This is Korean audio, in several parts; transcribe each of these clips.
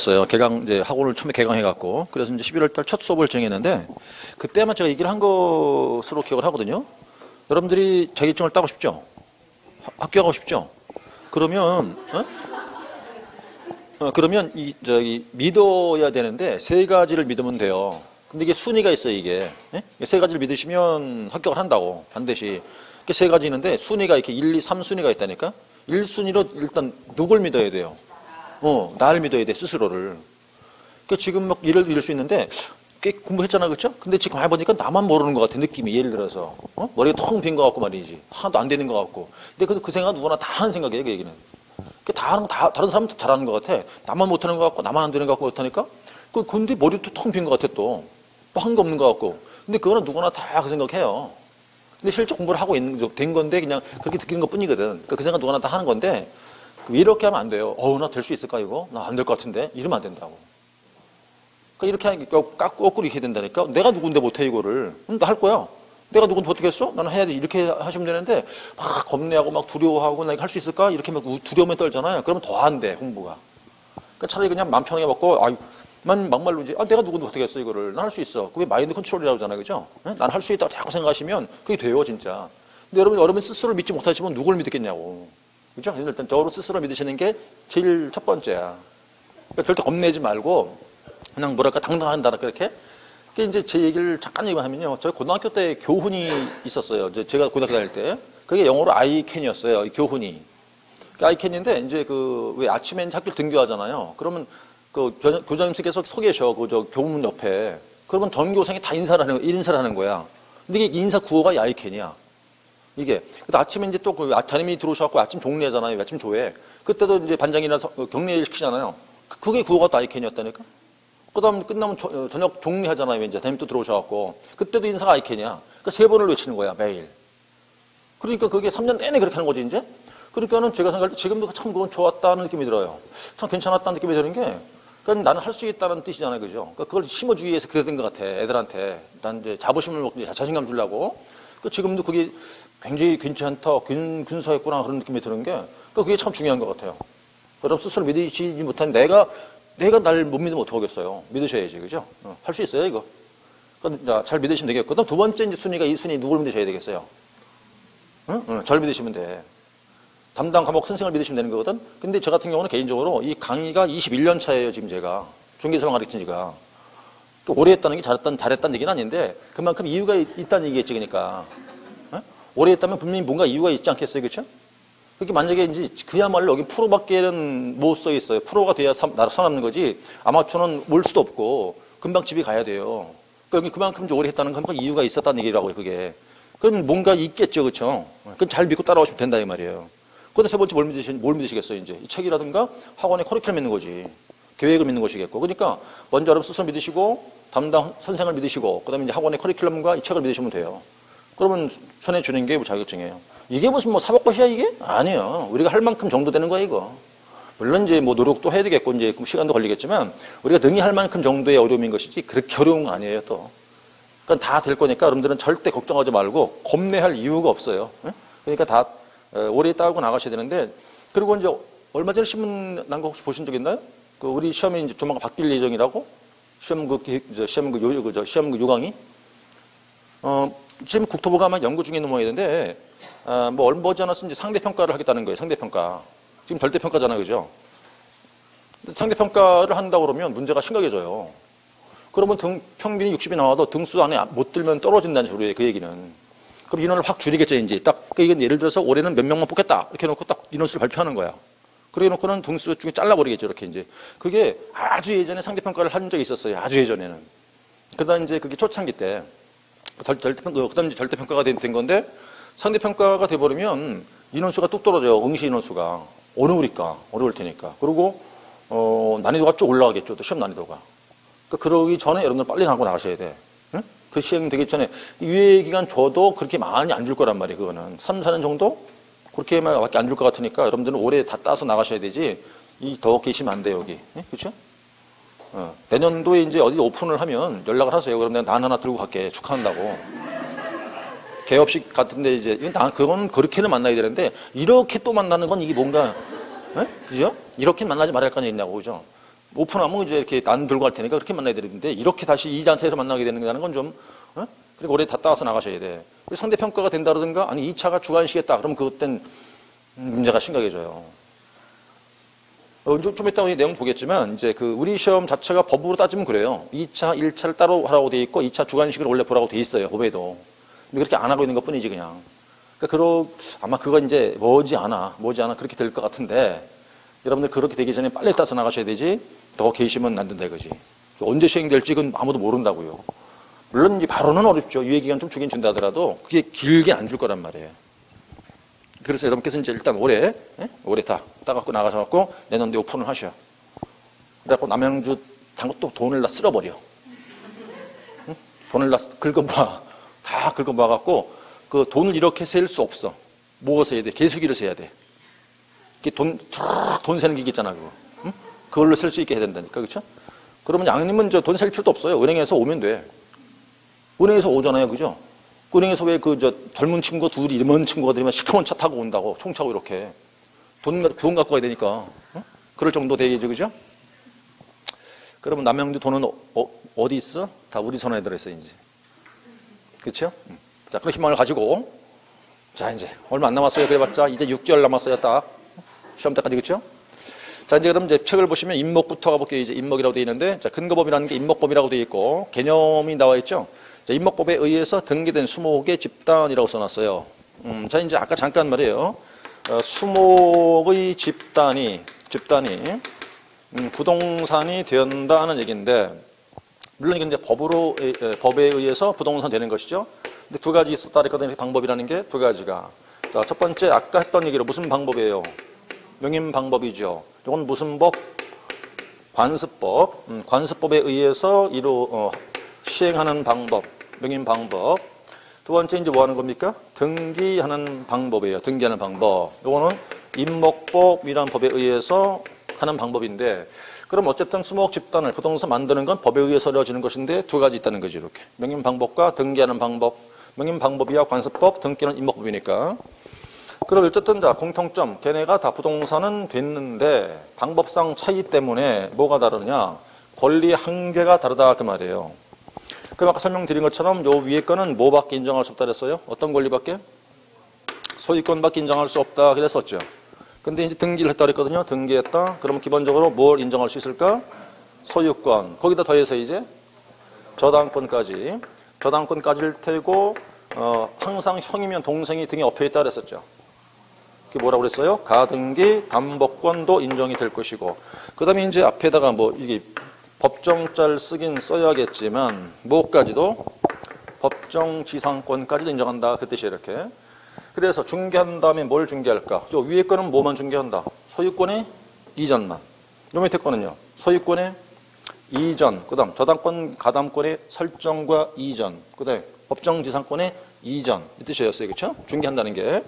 했어요. 개강, 이제 학원을 처음에 개강해갖고. 그래서 이제 11월 달 첫 수업을 정했는데, 그때만 제가 얘기를 한 것으로 기억을 하거든요. 여러분들이 자격증을 따고 싶죠? 합격하고 싶죠? 그러면, 그러면 믿어야 되는데, 세 가지를 믿으면 돼요. 근데 이게 순위가 있어요, 이게. 세 가지를 믿으시면 합격을 한다고, 반드시. 이렇게 세 가지 있는데, 순위가 이렇게 1, 2, 3순위가 있다니까? 1순위로 일단 누굴 믿어야 돼요? 나를 믿어야 돼, 스스로를. 그러니까 지금 막 일을 잃을 수 있는데, 꽤 공부했잖아, 그렇죠? 근데 지금 해보니까 나만 모르는 것 같아, 느낌이. 예를 들어서. 머리가 텅 빈 것 같고 말이지. 하나도 안 되는 것 같고. 근데 그 생각 누구나 다 하는 생각이에요, 그 얘기는. 다 하는 거, 다른 사람도 잘하는 것 같아. 나만 못하는 것 같고, 나만 안 되는 것 같고, 못하니까. 근데 머리도 텅 빈 것 같아, 또. 한 거 없는 것 같고. 근데 그거는 누구나 다 그 생각해요. 근데 실제 공부를 하고 된 건데, 그냥 그렇게 느끼는 것 뿐이거든. 그러니까 그 생각 누구나 다 하는 건데, 이렇게 하면 안 돼요. 나 될 수 있을까, 이거? 나 안 될 것 같은데? 이러면 안 된다고. 그러니까 이렇게 거꾸로 이렇게 된다니까? 내가 누군데 못해, 이거를. 나 할 거야. 내가 누군데 못하겠어? 나는 해야 돼. 이렇게 하시면 되는데, 막 겁내하고 막 두려워하고, 나 이거 할 수 있을까? 이렇게 막 두려움에 떨잖아요. 그러면 더 안 돼, 공부가. 그러니까 차라리 그냥 마음 편하게 먹고, 막말로 이제, 내가 누군데 못하겠어, 이거를. 난 할 수 있어. 그게 마인드 컨트롤이라고 하잖아요, 그죠? 난 할 수 있다고 자꾸 생각하시면 그게 돼요, 진짜. 근데 여러분 스스로를 믿지 못하시면 누굴 믿겠냐고. 그죠? 일단 저로 스스로 믿으시는 게 제일 첫 번째야. 그러니까 절대 겁내지 말고, 그냥 뭐랄까, 당당한다, 그렇게. 그게 이제 제 얘기를 잠깐 얘기하면요. 저희 고등학교 때 교훈이 있었어요. 제가 고등학교 다닐 때. 그게 영어로 아이캔이었어요, 교훈이. 아이캔인데, 이제 왜 아침에 이제 학교 등교하잖아요. 그러면 교장님께서 서 계셔, 교문 옆에. 그러면 전교생이 다 인사를 하는 거야. 근데 이게 인사 구호가 아이캔이야. 이게. 근데 아침에 이제 또 담임이 들어오셔갖고 아침 종례잖아요. 아침 조회. 그때도 이제 반장이라서 격례 시키잖아요. 그게 구호가 또 아이캔이었다니까? 그 다음 끝나면 저녁 종례하잖아요. 이제 담임 또 들어오셔갖고. 그때도 인사가 아이캔이야. 그러니까 3번을 외치는 거야, 매일. 그러니까 그게 3년 내내 그렇게 하는 거지, 이제? 그러니까는 제가 생각할 때 지금도 참 그건 좋았다는 느낌이 들어요. 참 괜찮았다는 느낌이 드는 게, 그러니까 나는 할 수 있다는 뜻이잖아요. 그죠? 그러니까 그걸 심어주기 위해서 그랬던 것 같아, 애들한테. 난 이제 자부심을 먹고 자신감 주려고. 그러니까 지금도 그게 굉장히 괜찮다, 근사했구나 그런 느낌이 드는 게, 그게 참 중요한 것 같아요. 여러분 스스로 믿으시지 못한 내가 날 못 믿으면 어떡하겠어요. 믿으셔야지, 그죠? 할 수 있어요, 이거. 그러니까 잘 믿으시면 되겠고. 그다음 두 번째 이제 순위가 이 순위 누굴 믿으셔야 되겠어요? 잘 믿으시면 돼. 담당 과목 선생을 믿으시면 되는 거거든? 근데 저 같은 경우는 개인적으로 이 강의가 21년 차예요, 지금 제가. 중개사만 가르친 지가. 오래 했다는 게 잘했다는 얘기는 아닌데, 그만큼 이유가 있다는 얘기겠지, 그러니까. 오래 했다면 분명히 뭔가 이유가 있지 않겠어요, 그렇죠? 그게 만약에 이제 그야말로 여기 프로밖에는 못 써 있어요. 프로가 돼야 나라 살아남는 거지. 아마추어는 올 수도 없고, 금방 집에 가야 돼요. 그러니까 여기 그만큼 오래 했다는 건 이유가 있었다는 얘기라고요, 그게. 그럼 뭔가 있겠죠, 그렇죠? 그건 잘 믿고 따라오시면 된다, 이 말이에요. 그런데 세 번째 뭘 믿으시겠어요, 이제? 이 책이라든가 학원의 커리큘럼 믿는 거지. 계획을 믿는 것이겠고. 그러니까 먼저 여러분 스스로 믿으시고, 담당 선생을 믿으시고, 그 다음에 이제 학원의 커리큘럼과 이 책을 믿으시면 돼요. 그러면 손에 주는 게 자격증이에요. 이게 무슨 사법고시야, 이게? 아니에요. 우리가 할 만큼 정도 되는 거야, 이거. 물론 이제 노력도 해야 되겠고, 이제 시간도 걸리겠지만, 우리가 능히 할 만큼 정도의 어려움인 것이지, 그렇게 어려운 건 아니에요, 또. 그러니까 다 될 거니까 여러분들은 절대 걱정하지 말고, 겁내할 이유가 없어요. 그러니까 다 오래 따고 나가셔야 되는데, 그리고 이제 얼마 전에 신문 난 거 혹시 보신 적 있나요? 우리 시험이 이제 조만간 바뀔 예정이라고? 시험 요강이? 지금 국토부가 아마 연구 중에 있는 모양인데, 얼마 머지 않았으면 이제 상대평가를 하겠다는 거예요, 상대평가. 지금 절대평가잖아요, 그죠? 상대평가를 한다고 그러면 문제가 심각해져요. 그러면 평균이 60이 나와도 등수 안에 못 들면 떨어진다는 소리예요, 그 얘기는. 그럼 인원을 확 줄이겠죠, 이제. 그러니까 이건 예를 들어서 올해는 몇 명만 뽑겠다. 이렇게 해놓고 딱 인원수를 발표하는 거야. 그래 놓고는 등수 중에 잘라버리겠죠, 이렇게 이제. 그게 아주 예전에 상대평가를 한 적이 있었어요, 아주 예전에는. 그러다 이제 그게 초창기 때. 그 다음 이제 절대평가가 된 건데, 상대평가가 돼버리면 인원수가 뚝 떨어져요, 응시 인원수가. 어려울 테니까. 그리고, 난이도가 쭉 올라가겠죠, 또 시험 난이도가. 그러니까 그러기 전에 여러분들 빨리 하고 나가셔야 돼. 응? 그 시행 되기 전에 유예기간 줘도 그렇게 많이 안 줄 거란 말이에요, 그거는. 3, 4년 정도? 그렇게만 밖에 안 줄 것 같으니까 여러분들은 올해 다 따서 나가셔야 되지, 더 계시면 안 돼요, 여기. 그렇죠? 내년도에 이제 어디 오픈을 하면 연락을 하세요. 그럼 내가 난 하나 들고 갈게. 축하한다고. 개업식 같은데 이제, 그건 그렇게는 만나야 되는데, 이렇게 또 만나는 건 이게 뭔가, 그죠? 이렇게 만나지 말할 거 아니냐고, 그죠? 오픈하면 이제 이렇게 난 들고 갈 테니까 그렇게 만나야 되는데 이렇게 다시 이 자세에서 만나게 되는 건 좀, 그리고 오래 다 따서 나가셔야 돼. 상대 평가가 된다 그러든가 아니 2차가 주관식이었다. 그럼 그땐 문제가 심각해져요. 좀 이따 우리 내용 보겠지만 이제 그 우리 시험 자체가 법으로 따지면 그래요. 2차, 1차를 따로 하라고 돼 있고 2차 주관식을 원래 보라고 돼 있어요. 법에도. 근데 그렇게 안 하고 있는 것뿐이지 그냥. 그러니까 아마 그거 이제 머지않아 그렇게 될 것 같은데 여러분들 그렇게 되기 전에 빨리 따서 나가셔야 되지 더 계시면 안 된다 이거지. 언제 시행될지 그건 아무도 모른다고요. 물론 바로는 어렵죠. 유예기간 좀 주긴 준다 하더라도 그게 길게 안 줄 거란 말이에요. 그래서 여러분께서 이제 일단 올해 다 따갖고 나가셔갖고 내년도에 오픈을 하셔. 그래갖고 남양주 또 돈을 다 쓸어버려. 응? 돈을 다 긁어모아. 다 긁어모아갖고 그 돈을 이렇게 셀 수 없어. 모아서 해야 돼. 개수기를 세야 돼. 이게 돈 세는 기계 있잖아, 그거. 응? 그걸로 쓸 수 있게 해야 된다니까, 그쵸? 그러면 양님은 돈 셀 필요도 없어요. 은행에서 오면 돼. 은행에서 오잖아요, 그죠? 은행에서 왜 젊은 친구 둘이 이런 친구가 되면 시커먼 차 타고 온다고, 총 차고 이렇게. 돈 갖고 가야 되니까. 응? 그럴 정도 되겠죠, 그죠? 그러면 남양주 돈은 어디 있어? 다 우리 손에 들어있어, 이제. 그쵸? 자, 그런 희망을 가지고. 자, 이제 얼마 안 남았어요. 그래봤자 이제 6개월 남았어요, 딱. 시험 때까지, 그쵸? 자, 이제 그럼 이제 책을 보시면 임목부터 가볼게요. 이제 임목이라고 되어 있는데, 자, 근거법이라는 게 임목법이라고 되어 있고, 개념이 나와 있죠? 자, 임목법에 의해서 등기된 수목의 집단이라고 써놨어요. 자, 이제 아까 잠깐 말이에요. 수목의 집단이 부동산이 된다는 얘기인데, 물론 이게 이제 법에 의해서 부동산 되는 것이죠. 근데 두 가지 있었다 그랬거든요. 방법이라는 게 두 가지가. 자, 첫 번째, 아까 했던 얘기로 무슨 방법이에요? 명인 방법이죠. 이건 무슨 법? 관습법. 관습법에 의해서 시행하는 방법. 명인 방법. 두 번째, 이제 뭐 하는 겁니까? 등기하는 방법이에요. 등기하는 방법. 이거는 임목법이라는 법에 의해서 하는 방법인데, 그럼 어쨌든 수목 집단을 부동산 만드는 건 법에 의해서 이루어지는 것인데 두 가지 있다는 거죠, 이렇게. 명인 방법과 등기하는 방법. 명인 방법이야 관습법, 등기는 임목법이니까. 그럼 어쨌든 자, 공통점, 걔네가 다 부동산은 됐는데 방법상 차이 때문에 뭐가 다르냐? 권리 한계가 다르다 그 말이에요. 그럼 아까 설명드린 것처럼 요 위에 거는 뭐밖에 인정할 수 없다 그랬어요? 어떤 권리밖에? 소유권밖에 인정할 수 없다 그랬었죠. 근데 이제 등기를 했다 그랬거든요. 등기했다. 그러면 기본적으로 뭘 인정할 수 있을까? 소유권. 거기다 더해서 이제 저당권까지를 테고 항상 형이면 동생이 등에 엎여 있다 그랬었죠. 그게 뭐라고 그랬어요? 가등기, 담보권도 인정이 될 것이고. 그 다음에 이제 앞에다가 뭐 이게 법정자를 쓰긴 써야겠지만 뭐까지도 법정지상권까지도 인정한다. 그 뜻이에요, 이렇게. 그래서 중개한 다음에 뭘 중개할까? 요 위에 거는 뭐만 중개한다? 소유권의 이전만. 요 밑에 거는요. 소유권의 이전, 그 다음 저당권, 가담권의 설정과 이전, 그 다음에 법정지상권의 이전. 이 뜻이었어요. 그렇죠? 중개한다는 게.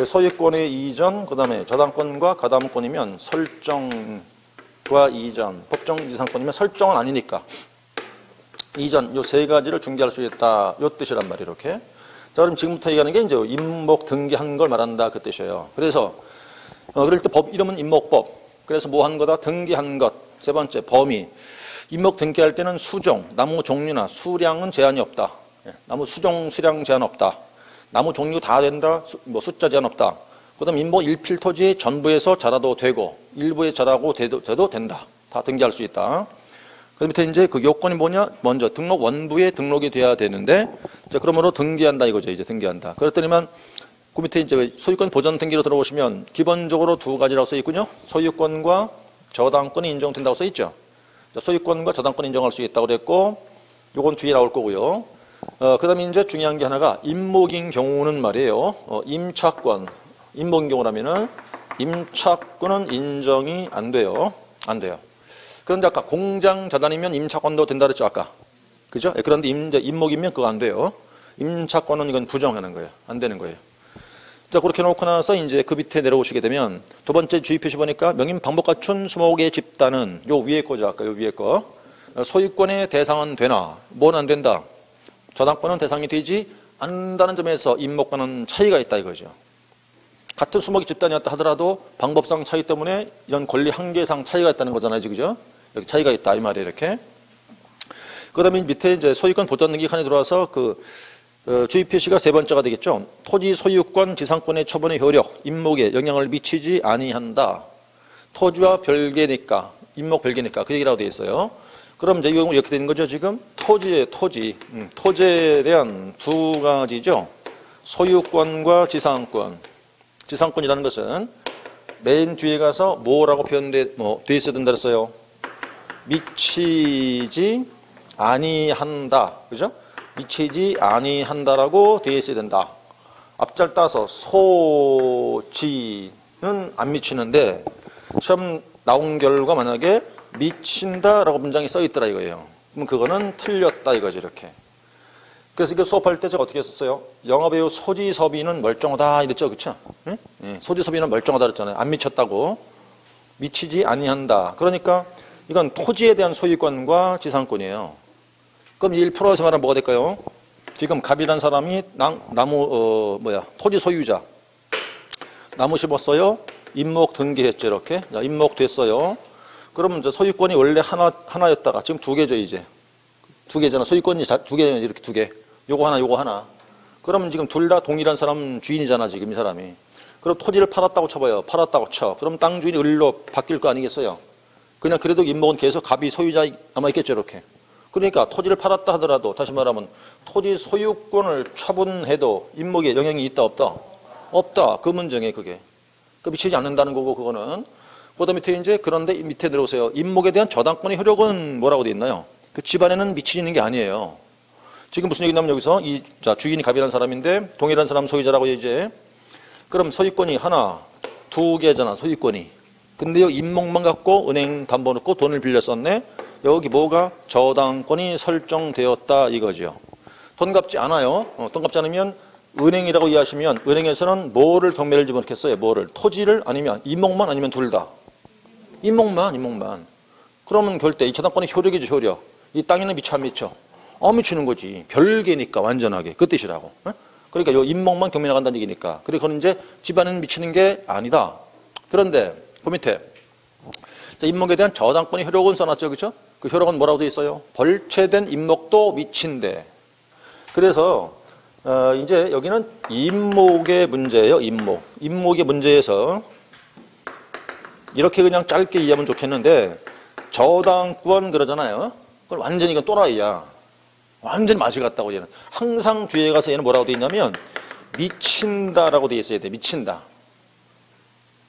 소유권의 이전, 그 다음에 저당권과 가담권이면 설정과 이전, 법정지상권이면 설정은 아니니까. 이전, 요 세 가지를 중개할 수 있다. 요 뜻이란 말이에요. 이렇게. 자, 그럼 지금부터 얘기하는 게 이제 임목 등기한 걸 말한다. 그 뜻이에요. 그래서, 그럴 때 법 이름은 임목법. 그래서 뭐 한 거다? 등기한 것. 세 번째, 범위. 임목 등기할 때는 수종, 나무 종류나 수량은 제한이 없다. 나무 수종, 수량 제한 없다. 나무 종류 다 된다. 숫자 제한 없다. 그 다음 임목 일필토지 전부에서 자라도 되고, 일부에 자라고 돼도 된다. 다 등기할 수 있다. 그 밑에 이제 그 요건이 뭐냐? 먼저 등록 원부에 등록이 돼야 되는데, 자, 그러므로 등기한다 이거죠. 이제 등기한다. 그랬더니만, 그 밑에 이제 소유권 보전 등기로 들어보시면, 기본적으로 두 가지라고 써 있군요. 소유권과 저당권이 인정된다고 써 있죠. 소유권과 저당권 인정할 수 있다고 그랬고, 요건 뒤에 나올 거고요. 그 다음에 이제 중요한 게 하나가, 임목인 경우는 말이에요. 임차권. 임목인 경우라면은, 임차권은 인정이 안 돼요. 안 돼요. 그런데 아까 공장 자단이면 임차권도 된다 그랬죠, 아까. 그죠? 그런데 임목이면 그거 안 돼요. 임차권은 이건 부정하는 거예요. 안 되는 거예요. 자, 그렇게 놓고 나서 이제 그 밑에 내려오시게 되면 두 번째 주의 표시 보니까 명인 방법 갖춘 수목의 집단은 요 위에 거죠, 아까 요 위에 거. 소유권의 대상은 되나? 뭐는 안 된다? 저당권은 대상이 되지 않는다는 점에서 임목과는 차이가 있다 이거죠. 같은 수목의 집단이었다 하더라도 방법상 차이 때문에 이런 권리 한계상 차이가 있다는 거잖아요, 그죠? 여기 차이가 있다 이 말이에요. 이렇게. 그다음에 밑에 이제 소유권 보전 등기 칸에 들어와서 주의 표시가 세 번째가 되겠죠. 토지 소유권 지상권의 처분의 효력, 임목에 영향을 미치지 아니한다. 토지와 별개니까, 임목 별개니까 그 얘기라고 되어 있어요. 그럼 이제 이 경우 이렇게 되는 거죠. 지금 토지에 대한 두 가지죠. 소유권과 지상권. 지상권이라는 것은 맨 뒤에 가서 뭐라고 표현돼 있어야 된다 그랬어요. 미치지 아니한다. 그죠? 미치지 아니한다라고 되어 있어야 된다. 앞잘 따서 소지는 안 미치는데 시험 나온 결과 만약에 미친다라고 문장이 써 있더라 이거예요. 그럼 그거는 틀렸다 이거죠. 이렇게. 그래서 이거 수업할 때 제가 어떻게 했었어요? 영화배우 소지섭이는 멀쩡하다 이랬죠. 그렇죠? 네? 네. 소지섭이는 멀쩡하다 그랬잖아요. 안 미쳤다고. 미치지 아니한다. 그러니까 이건 토지에 대한 소유권과 지상권이에요. 그럼 1%에서 말하면 뭐가 될까요? 지금 갑이라는 사람이 토지 소유자. 나무 심었어요. 임목 등기했죠. 이렇게. 자, 임목 됐어요. 그러면 이제 소유권이 원래 하나였다가 지금 두 개죠, 이제. 두 개잖아. 소유권이 두 개, 이렇게 두 개. 요거 하나, 요거 하나. 그러면 지금 둘 다 동일한 사람 주인이잖아, 지금 이 사람이. 그럼 토지를 팔았다고 쳐봐요. 팔았다고 쳐. 그럼 땅 주인이 을로 바뀔 거 아니겠어요? 그냥 그래도 임목은 계속 갑이 소유자 남아있겠죠, 이렇게. 그러니까 토지를 팔았다 하더라도 다시 말하면 토지 소유권을 처분해도 임목에 영향이 있다, 없다? 없다. 그 문정에 그게. 그 미치지 않는다는 거고, 그거는. 그다음 밑에 이제 그런데 밑에 들어오세요. 임목에 대한 저당권의 효력은 뭐라고 돼 있나요? 그 집안에는 미치는 게 아니에요. 지금 무슨 얘기냐면 여기서 주인이 갑이라는 사람인데 동일한 사람 소유자라고 이제 그럼 소유권이 하나, 두 개잖아, 소유권이. 근데 여기 임목만 갖고 은행 담보 넣고 돈을 빌려 썼네. 여기 뭐가 저당권이 설정되었다 이거죠. 돈 갚지 않아요. 돈 갚지 않으면 은행이라고 이해하시면 은행에서는 뭐를 경매를 집어넣겠어요? 뭐를? 토지를 아니면 임목만 아니면 둘 다? 임목만. 그러면 결 때 이 저당권의 효력이죠, 효력. 이 땅에는 미쳐 안 미쳐? 안 미치는 거지. 별개니까 완전하게. 그 뜻이라고. 그러니까 요 임목만 경매 나간다는 얘기니까. 그리고 그건 이제 집안에는 미치는 게 아니다. 그런데 그 밑에 자, 임목에 대한 저당권의 효력은 써놨죠, 그렇죠? 그 효력은 뭐라고 돼 있어요? 벌채된 임목도 미친대. 그래서 이제 여기는 임목의 문제예요. 임목의 문제에서 이렇게 그냥 짧게 이해하면 좋겠는데 저당권 그러잖아요. 그걸 완전히 이건 또라이야. 완전히 맛이 같다고 얘는. 항상 뒤에 가서 얘는 뭐라고 돼 있냐면 미친다라고 돼 있어야 돼. 미친다.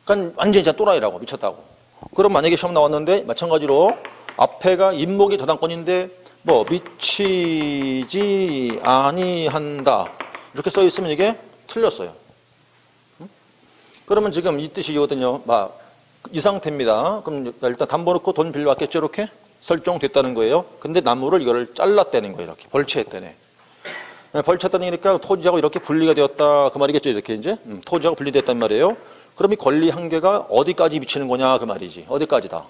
그러니까 완전히 진짜 또라이라고. 미쳤다고. 그럼 만약에 시험 나왔는데 마찬가지로 앞에가 임목의 저당권인데 뭐 미치지 아니한다 이렇게 써 있으면 이게 틀렸어요. 그러면 지금 이 뜻이거든요. 이 상태입니다. 그럼 일단 담보 넣고 돈 빌려왔겠죠, 이렇게 설정됐다는 거예요. 근데 나무를 이거를 잘랐다는 거예요, 이렇게 벌채했다네. 벌채했다는 얘기니까 토지하고 이렇게 분리가 되었다 그 말이겠죠, 이렇게 이제 토지하고 분리됐단 말이에요. 그럼 이 권리 한계가 어디까지 미치는 거냐 그 말이지. 어디까지다?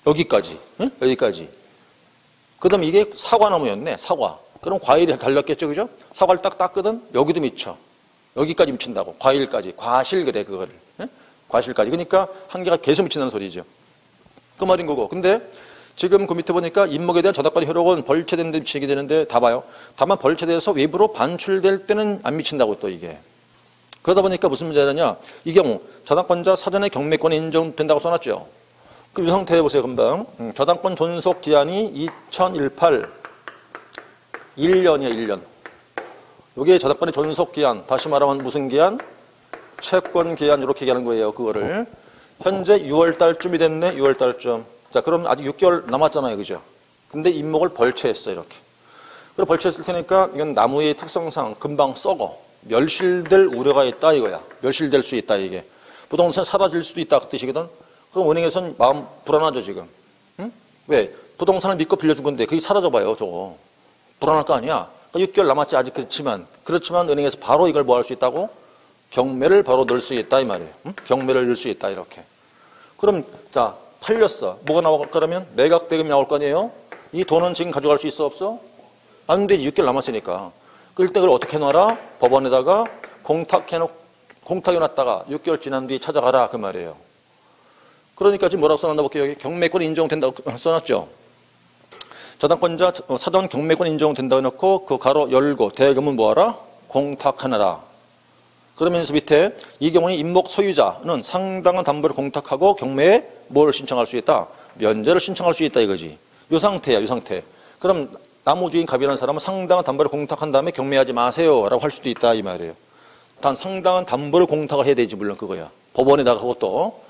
여기까지. 응? 여기까지. 그다음 이게 사과나무였네. 사과. 그럼 과일이 달렸겠죠, 그죠? 사과를 딱 땄거든. 여기도 미쳐. 여기까지 미친다고. 과일까지. 과실 그래 그거를. 응? 과실까지. 그러니까 한계가 계속 미친다는 소리죠. 그 말인 거고. 근데 지금 그 밑에 보니까 임목에 대한 저당권의 효력은 벌채된 데 미치게 되는데 다 봐요. 다만 벌채돼서 외부로 반출될 때는 안 미친다고 또 이게. 그러다 보니까 무슨 문제가 되냐. 이 경우 저당권자 사전에 경매권이 인정된다고 써놨죠. 그럼 이 상태에 보세요. 금방. 저당권 존속 기한이 2018 1년이에요. 1년. 이게 저당권의 존속 기한. 다시 말하면 무슨 기한? 채권 기한 이렇게 얘기하는 거예요. 그거를. 현재 6월 달쯤이 됐네. 6월 달쯤. 자, 그럼 아직 6개월 남았잖아요. 그죠? 근데 임목을 벌채했어 이렇게. 그리고 벌채했을 테니까 이건 나무의 특성상 금방 썩어. 멸실될 우려가 있다 이거야. 멸실될 수 있다 이게. 부동산 사라질 수도 있다 그 뜻이거든. 그럼 은행에서는 마음 불안하죠 지금. 응? 왜? 부동산을 믿고 빌려준 건데 그게 사라져봐요 저거. 불안할 거 아니야. 그러니까 6개월 남았지 아직 그렇지만 은행에서 바로 이걸 뭐 할 수 있다고? 경매를 바로 넣을 수 있다 이 말이에요. 응? 경매를 넣을 수 있다 이렇게. 그럼 자 팔렸어. 뭐가 나올 거라면 매각 대금이 나올 거 아니에요? 이 돈은 지금 가져갈 수 있어 없어? 안 되지. 6개월 남았으니까. 그럴 때 그걸 어떻게 해놔라? 법원에다가 공탁해놨다가 6개월 지난 뒤에 찾아가라 그 말이에요. 그러니까 지금 뭐라고 써놨나 볼게요. 여기 경매권이 인정된다고 써놨죠. 저당권자 사전 경매권 인정된다고 해놓고 그 가로 열고 대금은 뭐하라? 공탁하느라. 그러면서 밑에 이 경우에 임목 소유자는 상당한 담보를 공탁하고 경매에 뭘 신청할 수 있다? 면제를 신청할 수 있다 이거지. 이 상태야, 이 상태. 그럼 나무주인 갑이라는 사람은 상당한 담보를 공탁한 다음에 경매하지 마세요 라고 할 수도 있다 이 말이에요. 단 상당한 담보를 공탁을 해야 되지 물론 그거야. 법원에 나가고 또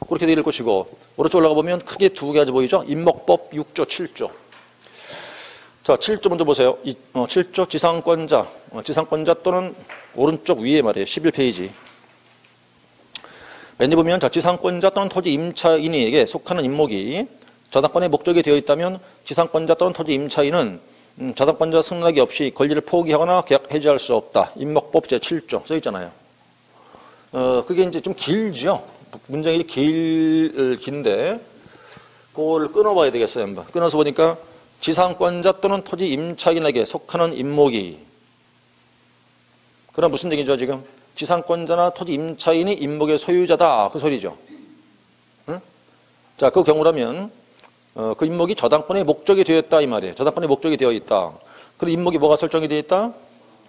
그렇게 될 것이고 오른쪽 올라가 보면 크게 두 가지 보이죠? 임목법 6조 7조. 자, 7조 먼저 보세요. 7조 지상권자. 지상권자 또는 오른쪽 위에 말이에요. 11페이지. 맨 뒤에 보면 자, 지상권자 또는 토지 임차인에게 속하는 임목이 저당권의 목적이 되어 있다면 지상권자 또는 토지 임차인은 저당권자 승낙이 없이 권리를 포기하거나 계약 해지할 수 없다. 임목법 제7조 써 있잖아요. 그게 이제 좀 길죠. 문장이 긴데 그거를 끊어봐야 되겠어요. 한번 끊어서 보니까 지상권자 또는 토지 임차인에게 속하는 임목이 그럼 무슨 얘기죠 지금? 지상권자나 토지 임차인이 임목의 소유자다 그 소리죠. 응? 자, 그 경우라면 그 임목이 저당권의 목적이 되었다 이 말이에요. 저당권의 목적이 되어 있다. 그럼 임목이 뭐가 설정이 되어 있다?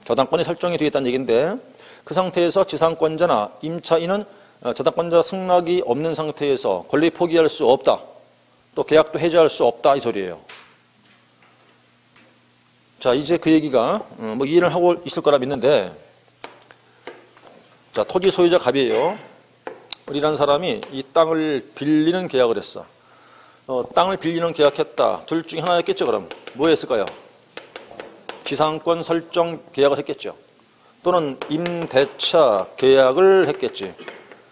저당권이 설정이 되어 있다는 얘기인데 그 상태에서 지상권자나 임차인은 저당권자 승낙이 없는 상태에서 권리 포기할 수 없다. 또 계약도 해지할 수 없다 이 소리예요. 자, 이제 그 얘기가 뭐 이해를 하고 있을 거라 믿는데 자, 토지 소유자 갑이에요. 우리라는 사람이 이 땅을 빌리는 계약을 했어. 땅을 빌리는 계약했다. 둘 중에 하나였겠죠 그럼. 뭐 했을까요? 지상권 설정 계약을 했겠죠. 또는 임대차 계약을 했겠지.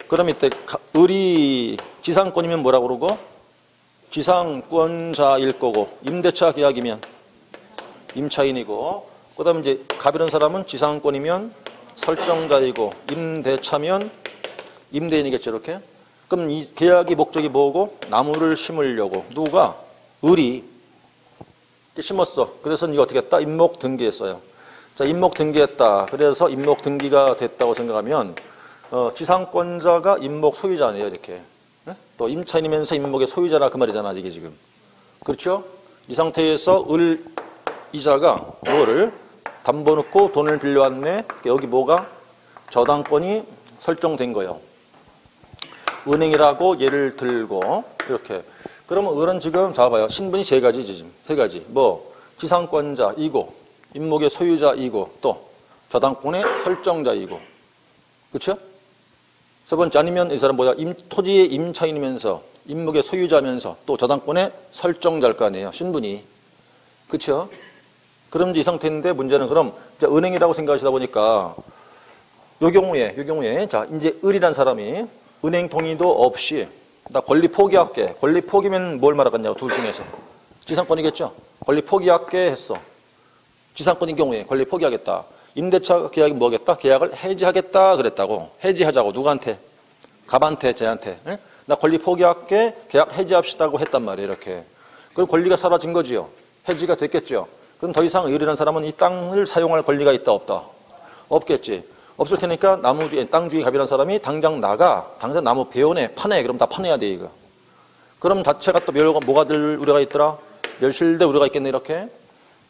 그럼 이때 을이 지상권이면 뭐라고 그러고? 지상권자일 거고 임대차 계약이면 임차인이고 그 다음에 이제 갑이라는 사람은 지상권이면 설정자이고 임대차면 임대인이겠죠 이렇게. 그럼 이 계약의 목적이 뭐고? 나무를 심으려고 누가? 을이 심었어. 그래서 이거 어떻게 했다? 임목 등기했어요. 자, 임목 등기했다. 그래서 임목 등기가 됐다고 생각하면 지상권자가 임목 소유자 아니에요 이렇게. 네? 또 임차인이면서 임목의 소유자라 그 말이잖아 이게 지금. 그렇죠? 이 상태에서 을 이자가 뭐를 담보 넣고 돈을 빌려왔네. 여기 뭐가? 저당권이 설정된 거예요. 은행이라고 예를 들고 이렇게. 그러면 을은 지금 잡아봐요. 신분이 세 가지지 지금. 세 가지. 뭐 지상권자이고 임목의 소유자이고 또 저당권의 설정자이고. 그렇죠? 세 번째 아니면 이 사람 뭐야? 토지의 임차인이면서 임목의 소유자면서 또 저당권의 설정자일 거 아니에요. 신분이. 그렇죠? 그럼 이제 이 상태인데 문제는 그럼 이제 은행이라고 생각하시다 보니까 요 경우에 자 이제 을이란 사람이 은행 동의도 없이 나 권리 포기할게. 권리 포기면 뭘 말하겠냐고 둘 중에서 지상권이겠죠. 권리 포기할게 했어. 지상권인 경우에 권리 포기하겠다. 임대차 계약이 뭐겠다? 계약을 해지하겠다 그랬다고. 해지하자고 누구한테? 갑한테 쟤한테. 네? 나 권리 포기할게. 계약 해지합시다고 했단 말이에요 이렇게. 그럼 권리가 사라진 거지요. 해지가 됐겠죠. 그럼 더 이상 을이라는 사람은 이 땅을 사용할 권리가 있다 없다? 없겠지. 없을 테니까 나무주인, 땅주인 갑이라는 사람이 당장 나무 배원에 파내. 그럼 다 파내야 돼 이거. 그럼 자체가 또 뭐가 될 우려가 있더라? 멸실될 우려가 있겠네 이렇게.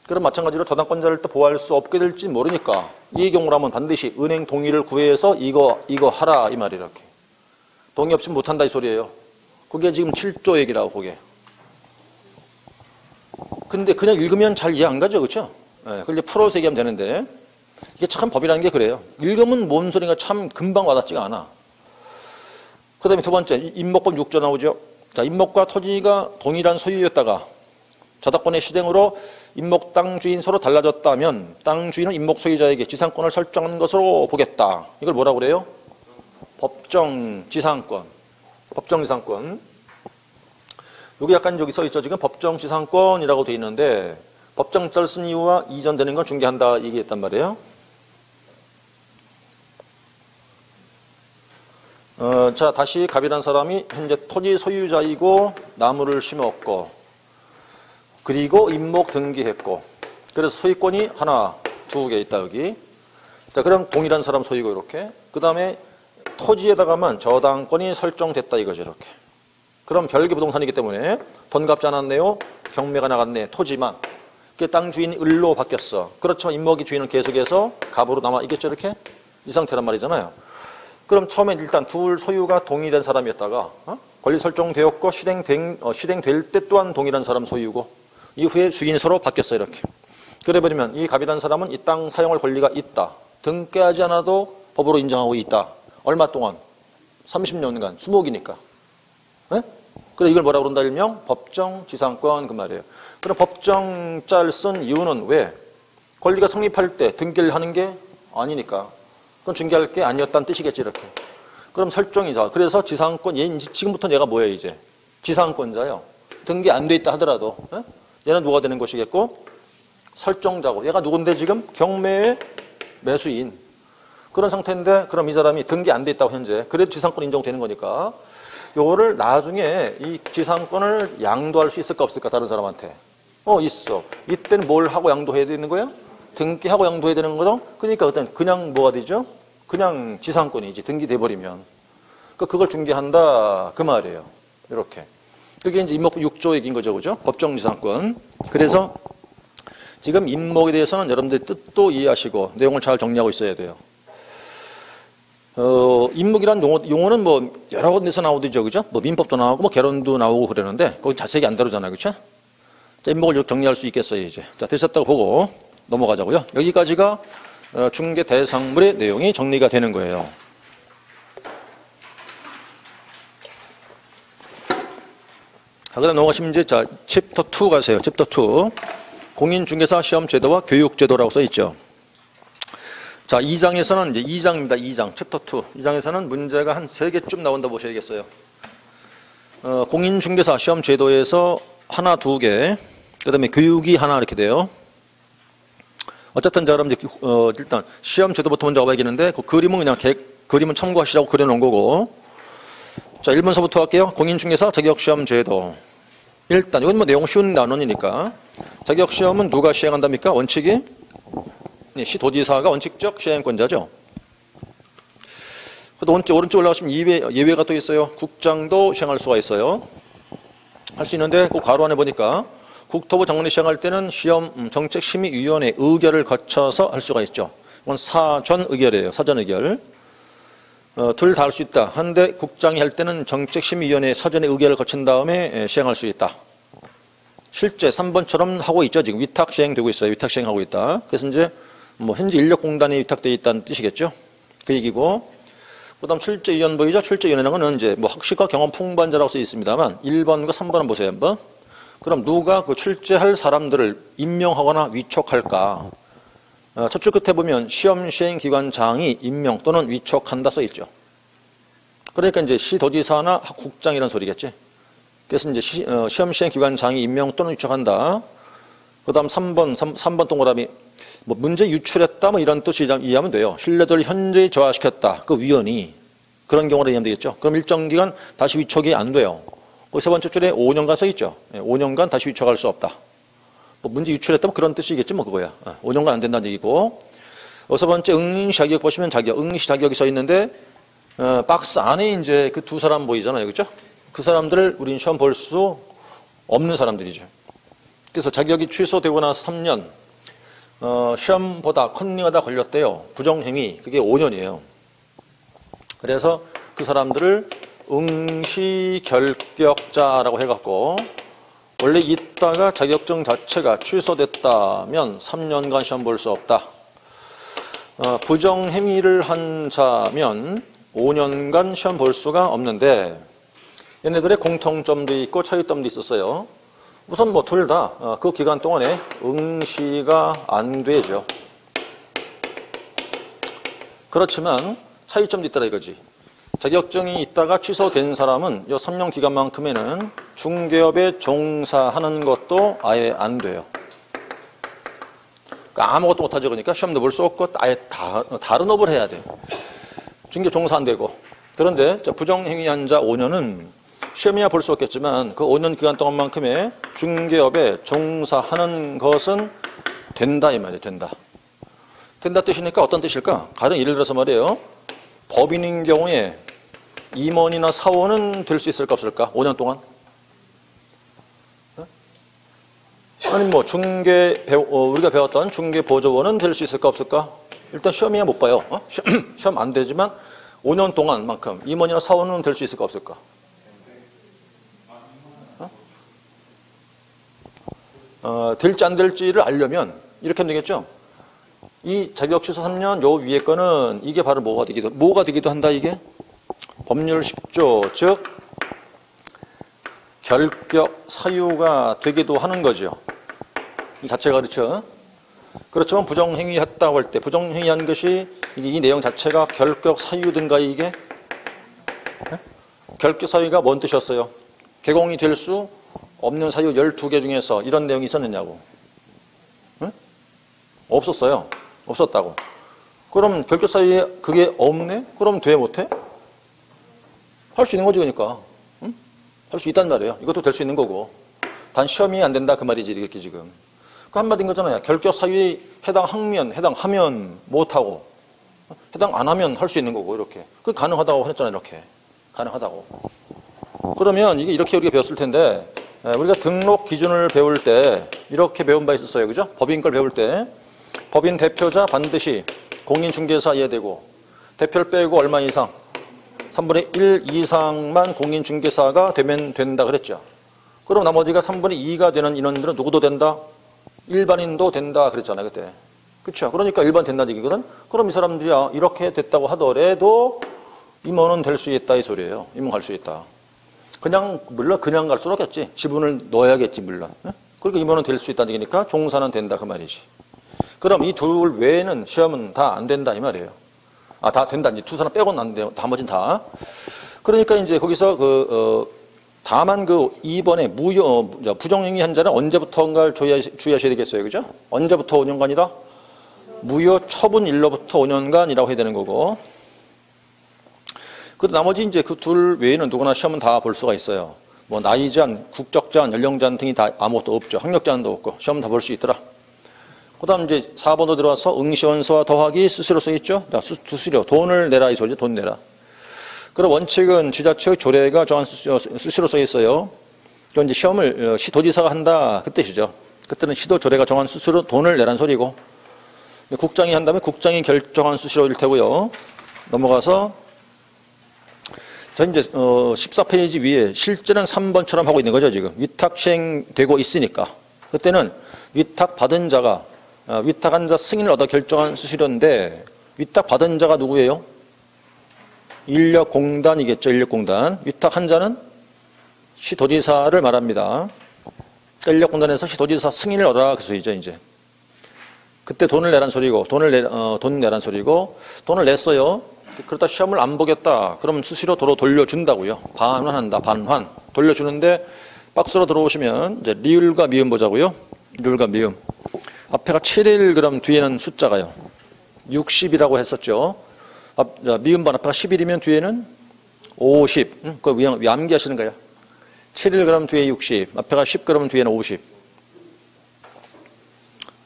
그럼 마찬가지로 저당권자를 또 보호할 수 없게 될지 모르니까 이 경우라면 반드시 은행 동의를 구해서 이거 하라 이 말이 이렇게. 동의 없이 못한다 이 소리예요. 그게 지금 7조 얘기라고 그게. 근데 그냥 읽으면 잘 이해 안 가죠, 그렇죠? 네, 그걸 이제 풀어서 얘기하면 되는데 이게 참 법이라는 게 그래요. 읽으면 뭔 소리가 참 금방 와닿지가 않아. 그 다음에 두 번째 임목법 6조 나오죠. 자, 임목과 토지가 동일한 소유였다가 저당권의 실행으로 임목 땅 주인 서로 달라졌다면 땅 주인은 임목 소유자에게 지상권을 설정한 것으로 보겠다. 이걸 뭐라고 그래요? 법정 지상권. 법정 지상권. 여기 약간 저기 써 있죠. 지금 법정 지상권이라고 돼 있는데 법정자를 쓴 이유와 이전되는 건 중개한다 얘기했단 말이에요. 자, 다시 갑이라는 사람이 현재 토지 소유자이고 나무를 심었고 그리고 임목 등기했고 그래서 소유권이 하나, 두 개 있다 여기. 자, 그럼 동일한 사람 소유고 이렇게. 그 다음에 토지에다가만 저당권이 설정됐다 이거죠 이렇게. 그럼 별개 부동산이기 때문에 돈 갚지 않았네요. 경매가 나갔네. 토지만. 그 땅 주인이 을로 바뀌었어. 그렇지만 임목이 주인은 계속해서 갑으로 남아 있겠죠. 이렇게? 이 상태란 말이잖아요. 그럼 처음엔 일단 둘 소유가 동일한 사람이었다가 권리 설정되었고 실행될 때 또한 동일한 사람 소유고 이후에 주인이 서로 바뀌었어요. 이렇게. 그래버리면 이 갑이라는 사람은 이 땅 사용할 권리가 있다. 등기하지 않아도 법으로 인정하고 있다. 얼마 동안? 30년간. 수목이니까. 네? 그래서 이걸 뭐라고 그런다 일명? 법정지상권 그 말이에요. 그럼 법정자를 쓴 이유는 왜? 권리가 성립할 때 등기를 하는 게 아니니까. 그건 중개할 게 아니었다는 뜻이겠지 이렇게. 그럼 설정이자. 그래서 지상권, 지금부터 얘가 뭐예요 이제? 지상권자요. 등기 안 돼 있다 하더라도. 네? 얘는 누가 되는 것이겠고? 설정자고. 얘가 누군데 지금? 경매의 매수인. 그런 상태인데 그럼 이 사람이 등기 안 돼 있다고 현재. 그래도 지상권 인정되는 거니까. 요거를 나중에 이 지상권을 양도할 수 있을까 없을까 다른 사람한테. 있어. 이때는 뭘 하고 양도해야 되는 거야? 등기하고 양도해야 되는 거죠? 그러니까 그때는 그냥 뭐가 되죠? 그냥 지상권이지. 등기돼 버리면. 그걸 중개한다 그 말이에요. 이렇게. 그게 이제 임목부 6조 얘기인 거죠. 그죠? 법정지상권. 그래서 지금 임목에 대해서는 여러분들의 뜻도 이해하시고 내용을 잘 정리하고 있어야 돼요. 임목이란 용어는 뭐 여러 군데서 나오죠. 그죠? 뭐 민법도 나오고 뭐 개론도 나오고 그러는데 거기 자세히 안 다루잖아요. 그렇죠? 자, 임목을 정리할 수 있겠어요, 이제. 자, 되셨다고 보고 넘어가자고요. 여기까지가 중개 대상물의 내용이 정리가 되는 거예요. 자, 그다음 넘어가시면 이제 자, 챕터 2 가세요. 챕터 2. 공인중개사 시험 제도와 교육 제도라고 써 있죠. 자, 2장에서는 이제 2장입니다. 2장. 챕터 2. 2장에서는 문제가 한 3개쯤 나온다 보셔야겠어요. 공인중개사 시험 제도에서 하나, 2개. 그다음에 교육이 하나 이렇게 돼요. 어쨌든 자, 그럼 이제 일단 시험 제도부터 먼저 가봐야겠는데 그 그림은 그냥 그림은 참고하시라고 그려놓은 거고. 자, 1번서부터 할게요. 공인중개사 자격시험 제도. 일단 이건 뭐 내용 쉬운 단원이니까 자격시험은 누가 시행한답니까? 원칙이 네, 시도지사가 원칙적 시행권자죠. 오른쪽 올라가시면 예외가 또 있어요. 국장도 시행할 수가 있어요. 할 수 있는데 그 괄호 안에 보니까 국토부 장관이 시행할 때는 시험 정책심의위원회 의결을 거쳐서 할 수가 있죠. 이건 사전 의결이에요. 사전 의결. 둘 다 할 수 있다. 한데 국장이 할 때는 정책심의위원회 사전에 의결을 거친 다음에 시행할 수 있다. 실제 3번처럼 하고 있죠. 지금 위탁 시행되고 있어요. 위탁 시행하고 있다. 그래서 이제 뭐 현재 인력공단이 위탁되어 있다는 뜻이겠죠. 그 얘기고. 그다음 출제위원보이죠. 출제위원회라는 건 이제 뭐 학식과 경험 풍부한 자라고 써 있습니다만 1번과 3번은 보세요 한번. 그럼 누가 그 출제할 사람들을 임명하거나 위촉할까? 첫 줄 끝에 보면 시험 시행 기관장이 임명 또는 위촉한다 써 있죠. 그러니까 이제 시도지사나 국장이라는 소리겠지. 그래서 이제 시험 시행 기관장이 임명 또는 위촉한다. 그다음 3번 동그라미 뭐 문제 유출했다 뭐 이런 뜻이 이해하면 돼요. 신뢰도를 현저히 저하시켰다. 그 위원이 그런 경우로 이해하면 되겠죠. 그럼 일정 기간 다시 위촉이 안 돼요. 그 세 번째 줄에 5년간 써 있죠. 5년간 다시 위촉할 수 없다. 뭐 문제 유출했다 뭐 그런 뜻이겠지 뭐 그거야. 5년간 안 된다는 얘기고. 여섯 번째 응시 자격 보시면 응시 자격이 써 있는데 박스 안에 이제 그 두 사람 보이잖아요. 그렇죠? 그 사람들을 우린 시험 볼 수 없는 사람들이죠. 그래서 자격이 취소되고 나서 3년 시험보다 컨닝하다 걸렸대요. 부정행위 그게 5년이에요. 그래서 그 사람들을 응시 결격자라고 해갖고 원래 있다가 자격증 자체가 취소됐다면 3년간 시험 볼 수 없다. 부정행위를 한 자면 5년간 시험 볼 수가 없는데 얘네들의 공통점도 있고 차이점도 있었어요. 우선 뭐 둘 다 그 기간 동안에 응시가 안 되죠. 그렇지만 차이점도 있더라 이거지. 자격증이 있다가 취소된 사람은 이 3년 기간만큼에는 중개업에 종사하는 것도 아예 안 돼요. 그러니까 아무것도 못하죠. 그러니까 시험도 볼 수 없고 아예 다른 업을 해야 돼요. 중개업 종사 안 되고. 그런데 부정행위한 자 5년은 시험이야 볼 수 없겠지만 그 5년 기간 동안만큼의 중개업에 종사하는 것은 된다 이 말이에요. 된다. 된다 뜻이니까 어떤 뜻일까? 가령 예를 들어서 말이에요. 법인인 경우에 임원이나 사원은 될 수 있을까 없을까? 5년 동안? 아니 뭐 우리가 배웠던 중개보조원은 될 수 있을까 없을까? 일단 시험이야 못 봐요. 시험 안 되지만 5년 동안만큼 임원이나 사원은 될 수 있을까 없을까? 될지 안 될지를 알려면 이렇게 하면 되겠죠? 이 자격취소 3년 요 위에 거는 이게 바로 뭐가 되기도 한다 이게? 법률 10조 즉 결격 사유가 되기도 하는 거죠. 이 자체가 그렇죠. 그렇지만 부정행위 했다고 할 때 부정행위 한 것이 이 내용 자체가 결격 사유든가 이게? 결격 사유가 뭔 뜻이었어요? 개공이 될 수 없는 사유 12개 중에서 이런 내용이 있었느냐고. 응? 없었어요. 없었다고. 그럼 결격 사유에 그게 없네? 그럼 돼 못해? 할 수 있는 거지 그러니까. 응? 할 수 있단 말이에요. 이것도 될 수 있는 거고. 단 시험이 안 된다 그 말이지 이렇게 지금. 그 한마디인 거잖아요. 결격 사유에 해당하면 못하고 해당 안 하면 할 수 있는 거고 이렇게. 그 가능하다고 했잖아요. 이렇게. 가능하다고. 그러면 이게 이렇게 우리가 배웠을 텐데 우리가 등록 기준을 배울 때 이렇게 배운 바 있었어요. 그죠? 법인 걸 배울 때 법인 대표자 반드시 공인중개사 이해되고 대표를 빼고 얼마 이상 3분의 1 이상만 공인중개사가 되면 된다 그랬죠. 그럼 나머지가 3분의 2가 되는 인원들은 누구도 된다? 일반인도 된다 그랬잖아요. 그때. 그렇죠? 그러니까 일반 된다는 얘기거든. 그럼 이 사람들이 이렇게 됐다고 하더라도 임원은 될 수 있다 이 소리예요. 임원 갈 수 있다. 물론 그냥 갈 수는 없겠지. 지분을 넣어야겠지 물론. 그러니까 임원은 될 수 있다는 얘기니까 종사는 된다 그 말이지. 그럼 이 둘 외에는 시험은 다 안 된다 이 말이에요. 다 된다. 이제 두 사람 빼고는 안 돼요. 나머지는 다. 그러니까 이제 거기서 다만 2번에 부정행위 한 자는 언제부터인가를 주의하셔야 되겠어요. 그죠? 언제부터 5년간이다? 무효 처분일로부터 5년간이라고 해야 되는 거고. 그 나머지 이제 그 둘 외에는 누구나 시험은 다 볼 수가 있어요. 뭐 나이 제한, 국적 제한, 연령 제한 등이 다 아무것도 없죠. 학력 제한도 없고 시험은 다 볼 수 있더라. 그다음 이제 4번도 들어와서 응시원서와 더하기 수수료 써 있죠. 수수료 돈을 내라 이 소리죠. 돈 내라. 그럼 원칙은 지자체의 조례가 정한 수수료 써 있어요. 그건 이제 시험을 시도지사가 한다 그 뜻이죠. 그때는 시도 조례가 정한 수수료 돈을 내란 소리고 국장이 한다면 국장이 결정한 수수료일 테고요. 넘어가서 자 이제 14페이지 위에 실제는 3번처럼 하고 있는 거죠. 지금 위탁 시행되고 있으니까 그때는 위탁받은 자가 위탁한 자 승인을 얻어 결정한 수수료인데 위탁받은 자가 누구예요? 인력공단이겠죠. 인력공단. 위탁한 자는 시도지사를 말합니다. 인력공단에서 시도지사 승인을 얻어라 그 소리죠. 이제 그때 돈을 내란 소리고 돈 내란 소리고 돈을 냈어요. 그러다 시험을 안 보겠다. 그러면 수수료 도로 돌려준다고요. 반환한다. 반환. 돌려주는데 박스로 들어오시면 이제 리을과 미음 보자고요. 리을과 미음. 앞에가 7일 그럼 뒤에는 숫자가요. 60이라고 했었죠. 미음반 앞에가 11이면 뒤에는 50. 그거 왜 암기하시는 거예요? 7일 그럼 뒤에 60. 앞에가 10 그러면 뒤에는 50.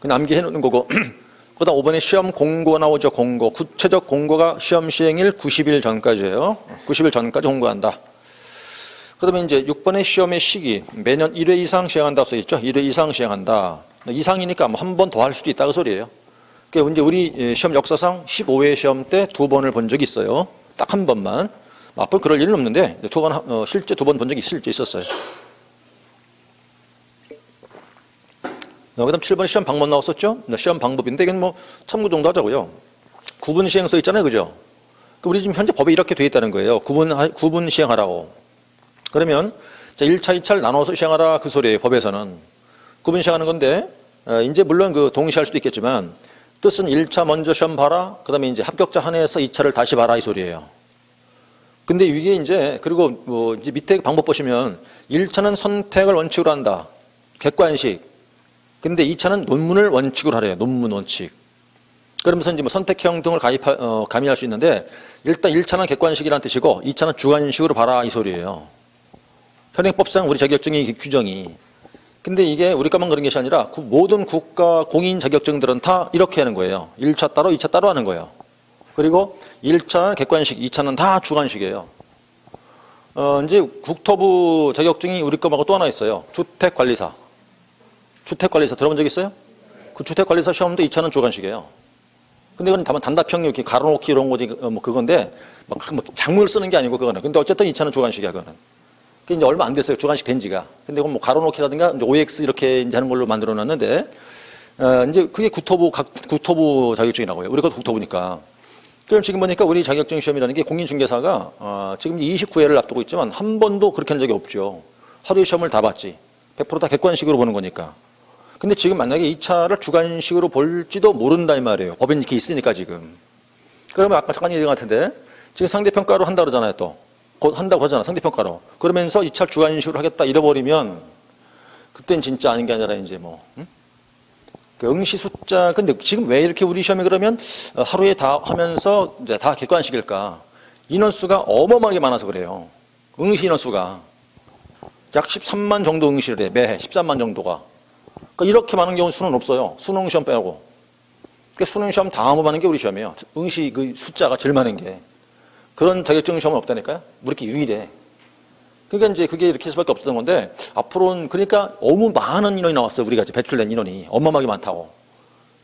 그냥 암기해 놓는 거고. 그 다음 5번에 시험 공고 나오죠. 공고. 구체적 공고가 시험 시행일 90일 전까지예요. 90일 전까지 공고한다. 그 다음에 이제 6번의 시험의 시기. 매년 1회 이상 시행한다고 써있죠. 1회 이상 시행한다. 이상이니까 한 번 더 할 수도 있다 그 소리예요. 그러니까 이제 우리 시험 역사상 15회 시험 때 2번을 본 적이 있어요. 딱 한 번만. 앞으로 그럴 일은 없는데 실제 2번 본 적이 있었어요. 그 다음 7번에 시험 방법 나왔었죠? 시험 방법인데 이건 뭐 참고 정도 하자고요. 구분 시행 써 있잖아요. 그죠? 우리 지금 현재 법에 이렇게 돼 있다는 거예요. 구분 시행하라고. 그러면 1차, 2차를 나눠서 시행하라 그 소리예요. 법에서는. 구분 시행하는 건데 이제 물론 동시에 할 수도 있겠지만 뜻은 1차 먼저 시험 봐라. 그 다음에 이제 합격자 한해서 2차를 다시 봐라 이 소리예요. 근데 이게 이제 그리고 이제 밑에 방법 보시면 1차는 선택을 원칙으로 한다. 객관식. 근데 2차는 논문을 원칙으로 하래요. 논문 원칙. 그러면서 이제 뭐 선택형 등을 가미할 수 있는데 일단 1차는 객관식이라는 뜻이고 2차는 주관식으로 봐라 이 소리예요. 현행법상 우리 자격증의 규정이. 근데 이게 우리가만 그런 것이 아니라 모든 국가 공인 자격증들은 다 이렇게 하는 거예요. 1차 따로 2차 따로 하는 거예요. 그리고 1차는 객관식, 2차는 다 주관식이에요. 이제 국토부 자격증이 우리 거 말고 또 하나 있어요. 주택관리사. 주택관리사 들어본 적 있어요? 그 주택관리사 시험도 2차는 주관식이에요. 근데 그건 다만 단답형 이렇게 가로놓기 이런 거지, 뭐 그건데, 막 작물 쓰는 게 아니고 그거는. 근데 어쨌든 2차는 주관식이야, 그거는. 그게 이제 얼마 안 됐어요, 주관식 된 지가. 근데 그건 뭐 가로놓기라든가 이제 OX 이렇게 이제 하는 걸로 만들어 놨는데, 이제 그게 국토부 자격증이라고요. 우리 거 국토부니까. 그럼 지금 보니까 우리 자격증 시험이라는 게 공인중개사가 지금 29회를 앞두고 있지만 한 번도 그렇게 한 적이 없죠. 하루에 시험을 다 봤지. 100% 다 객관식으로 보는 거니까. 근데 지금 만약에 2차를 주관식으로 볼지도 모른다 이 말이에요. 법인 이렇게 있으니까 지금. 그러면 아까 잠깐 얘기한 것 같은데 지금 상대평가로 한다 그러잖아요 또. 곧 한다고 하잖아 상대평가로. 그러면서 2차 주관식으로 하겠다 잃어버리면 그땐 진짜 아닌 게 아니라 이제 뭐 그 응시 숫자, 근데 지금 왜 이렇게 우리 시험이 그러면 하루에 다 하면서 이제 다 객관식일까? 인원수가 어마어마하게 많아서 그래요. 응시 인원수가. 약 13만 정도 응시를 해, 매해. 13만 정도가. 그러니까 이렇게 많은 경우 수는 없어요. 수능 시험 빼고. 그러니까 수능 시험 다음으로 많은 게 우리 시험이에요. 응시 그 숫자가 제일 많은 게. 그런 자격증 시험은 없다니까요? 우리 이렇게 유일해. 그러니까 이제 그게 이렇게 할 수밖에 없었던 건데, 앞으로는 그러니까 너무 많은 인원이 나왔어요. 우리가 이제 배출된 인원이. 어마어마하게 많다고.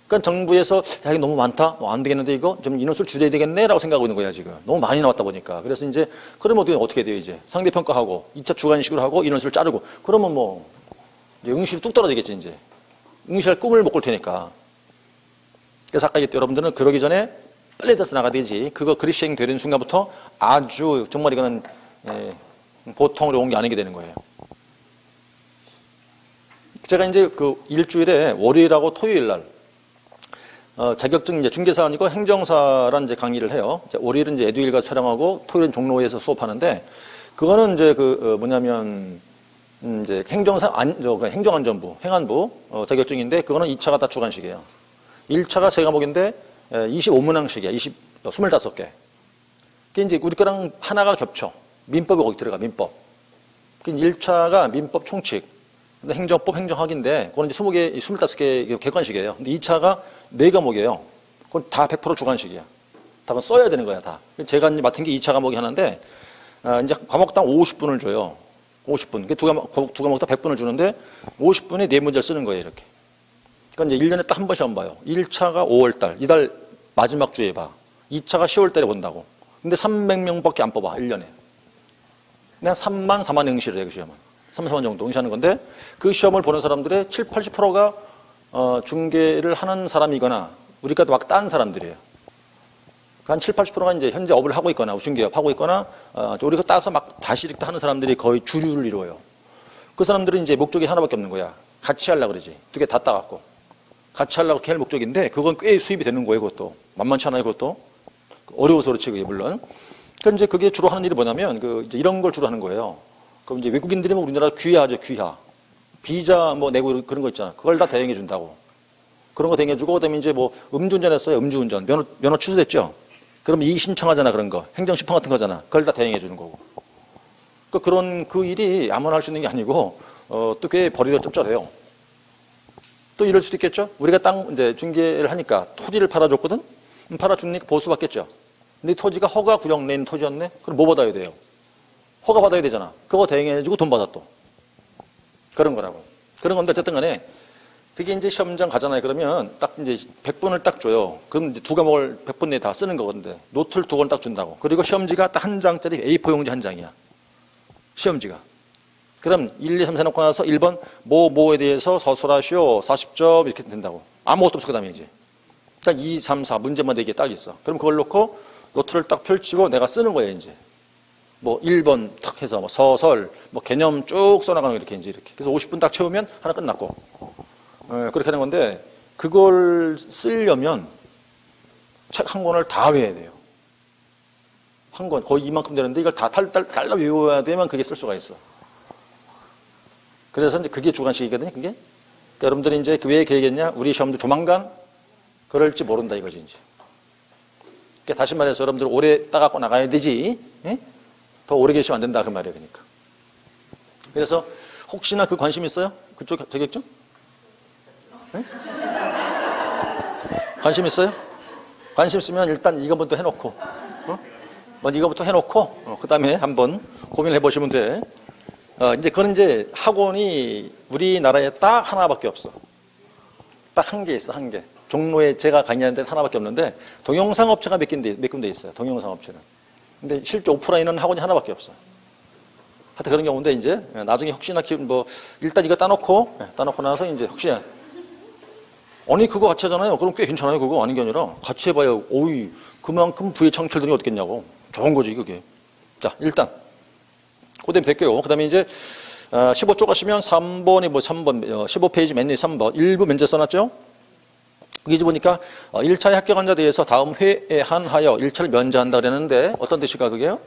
그러니까 정부에서, 야, 이게 너무 많다? 뭐 안 되겠는데 이거? 좀 인원수를 줄여야 되겠네? 라고 생각하고 있는 거야, 지금. 너무 많이 나왔다 보니까. 그래서 이제, 그러면 어떻게 돼요, 이제? 상대평가하고, 2차 주관식으로 하고, 인원수를 자르고. 그러면 뭐, 이제 응시를 뚝 떨어지겠지, 이제. 응시할 꿈을 못 꿀 테니까. 그래서 아까 얘기했던 여러분들은 그러기 전에 빨리 돼서 나가야 되지. 그리 시행되는 순간부터 아주, 정말 이거는, 보통으로 온 게 아니게 되는 거예요. 제가 이제 그 일주일에 월요일하고 토요일 날, 자격증 이제 중개사원이고 행정사란 이제 강의를 해요. 월요일은 이제 에듀일 가서 촬영하고 토요일은 종로에서 수업하는데, 그거는 이제 뭐냐면, 이제 행정안전부, 행안부, 자격증인데, 그거는 2차가 다 주관식이에요. 1차가 3과목인데, 25문항씩이야. 25개. 그게 이제 우리 거랑 하나가 겹쳐. 민법이 거기 들어가, 민법. 1차가 민법 총칙, 행정법, 행정학인데, 그건 이제 20개, 25개 객관식이에요. 근데 2차가 4과목이에요. 그건 다 100% 주관식이야. 다 그건 써야 되는 거야, 다. 제가 이제 맡은 게 2차 과목이 하나인데, 이제 과목당 50분을 줘요. 50분. 두 과목 다 100분을 주는데, 50분에 4문제를 쓰는 거예요, 이렇게. 그러니까 이제 1년에 딱 한 번 시험 봐요. 1차가 5월달, 이달 마지막 주에 봐. 2차가 10월달에 본다고. 근데 300명밖에 안 뽑아, 1년에. 그냥 3만, 4만 응시를 해, 그 시험은. 3, 4만 정도 응시하는 건데, 그 시험을 보는 사람들의 7, 80%가 중개를 하는 사람이거나, 우리가 막 딴 사람들이에요. 한 7, 80%가 이제 현재 업을 하고 있거나, 중개업 하고 있거나, 우리가 따서 막 다시 이렇게 하는 사람들이 거의 주류를 이루어요. 그 사람들은 이제 목적이 하나밖에 없는 거야. 같이 하려고 그러지. 2개 다 따갖고. 같이 하려고 이렇게 할 목적인데, 그건 꽤 수입이 되는 거예요, 그것도. 만만치 않아요, 그것도. 어려워서 그렇지, 그게 물론. 그러니까 이제 그게 주로 하는 일이 뭐냐면, 이제 이런 걸 주로 하는 거예요. 그럼 이제 외국인들이면 우리나라 귀하죠, 귀하. 비자 뭐 내고 그런 거 있잖아. 그걸 다 대행해 준다고. 그런 거 대행해 주고, 그 다음에 이제 뭐 음주운전 했어요, 음주운전. 면허 취소됐죠? 그럼 이의 신청하잖아, 그런 거. 행정심판 같은 거잖아. 그걸 다 대행해 주는 거고. 그러니까 그 일이 아무나 할 수 있는 게 아니고, 또 꽤 벌이가 짭짤해요. 또 이럴 수도 있겠죠? 우리가 이제 중개를 하니까 토지를 팔아줬거든? 팔아주니까 보수 받겠죠? 근데 토지가 허가 구역 내 있는 토지였네? 그럼 뭐 받아야 돼요? 허가 받아야 되잖아. 그거 대행해주고 돈 받아 또. 그런 거라고. 그런 건데 어쨌든 간에 그게 이제 시험장 가잖아요. 그러면 딱 이제 100분을 딱 줘요. 그럼 이제 2과목을 100분 내에 다 쓰는 거건데 노트를 2권 딱 준다고. 그리고 시험지가 딱 한 장짜리 A4 용지 한 장이야. 시험지가. 그럼 1, 2, 3, 4 놓고 나서 1번 뭐에 대해서 서술하시오. 40점 이렇게 된다고. 아무것도 없어 그 다음에 이제. 딱 2, 3, 4 문제만 4개 딱 있어. 그럼 그걸 놓고 노트를 딱 펼치고 내가 쓰는 거예요 이제. 뭐 1번 탁 해서 뭐 서설, 뭐 개념 쭉 써나가는 거 이렇게 이제 이렇게. 그래서 50분 딱 채우면 하나 끝났고. 그렇게 하는 건데 그걸 쓰려면 책 한 권을 다 외워야 돼요. 한 권 거의 이만큼 되는데 이걸 다 달라 외워야 되면 그게 쓸 수가 있어. 그래서 이제 그게 주관식이거든요, 그게. 그러니까 여러분들이 이제 그 왜 계획했냐? 우리 시험도 조만간 그럴지 모른다 이거지, 이제. 그러니까 다시 말해서 여러분들 오래 따갖고 나가야 되지, 예? 더 오래 계시면 안 된다, 그 말이에요, 그러니까. 그래서 혹시나 그 관심 있어요? 그쪽 자격증? 예? 관심 있어요? 관심 있으면 일단 이거부터 해놓고, 먼저 이거부터 해놓고, 그 다음에 한번 고민을 해보시면 돼. 이제 그건 이제 학원이 우리나라에 딱 하나밖에 없어. 딱 한 개 있어, 한 개. 종로에 제가 강의하는 데 하나밖에 없는데 동영상 업체가 몇 군데 있어요. 동영상 업체는. 근데 실제 오프라인은 학원이 하나밖에 없어. 하여튼 그런 경우인데 이제 나중에 혹시나 뭐 일단 이거 따놓고 나서 이제 혹시나 아니 그거 같이 하잖아요. 그럼 꽤 괜찮아요. 그거 아닌 게 아니라 같이 해봐요. 오이 그만큼 부의 창출되는 게 어떻겠냐고. 좋은 거지 그게. 자 일단 그다음에 될게요. 그다음에 이제 15쪽 가시면 3번이 뭐 3번 15페이지 맨 위에 3번 일부 면제 써놨죠. 여기 보니까 1차에 합격한 자에 대해서 다음 회에 한하여 1차를 면제한다 그랬는데 어떤 뜻일까 그게요?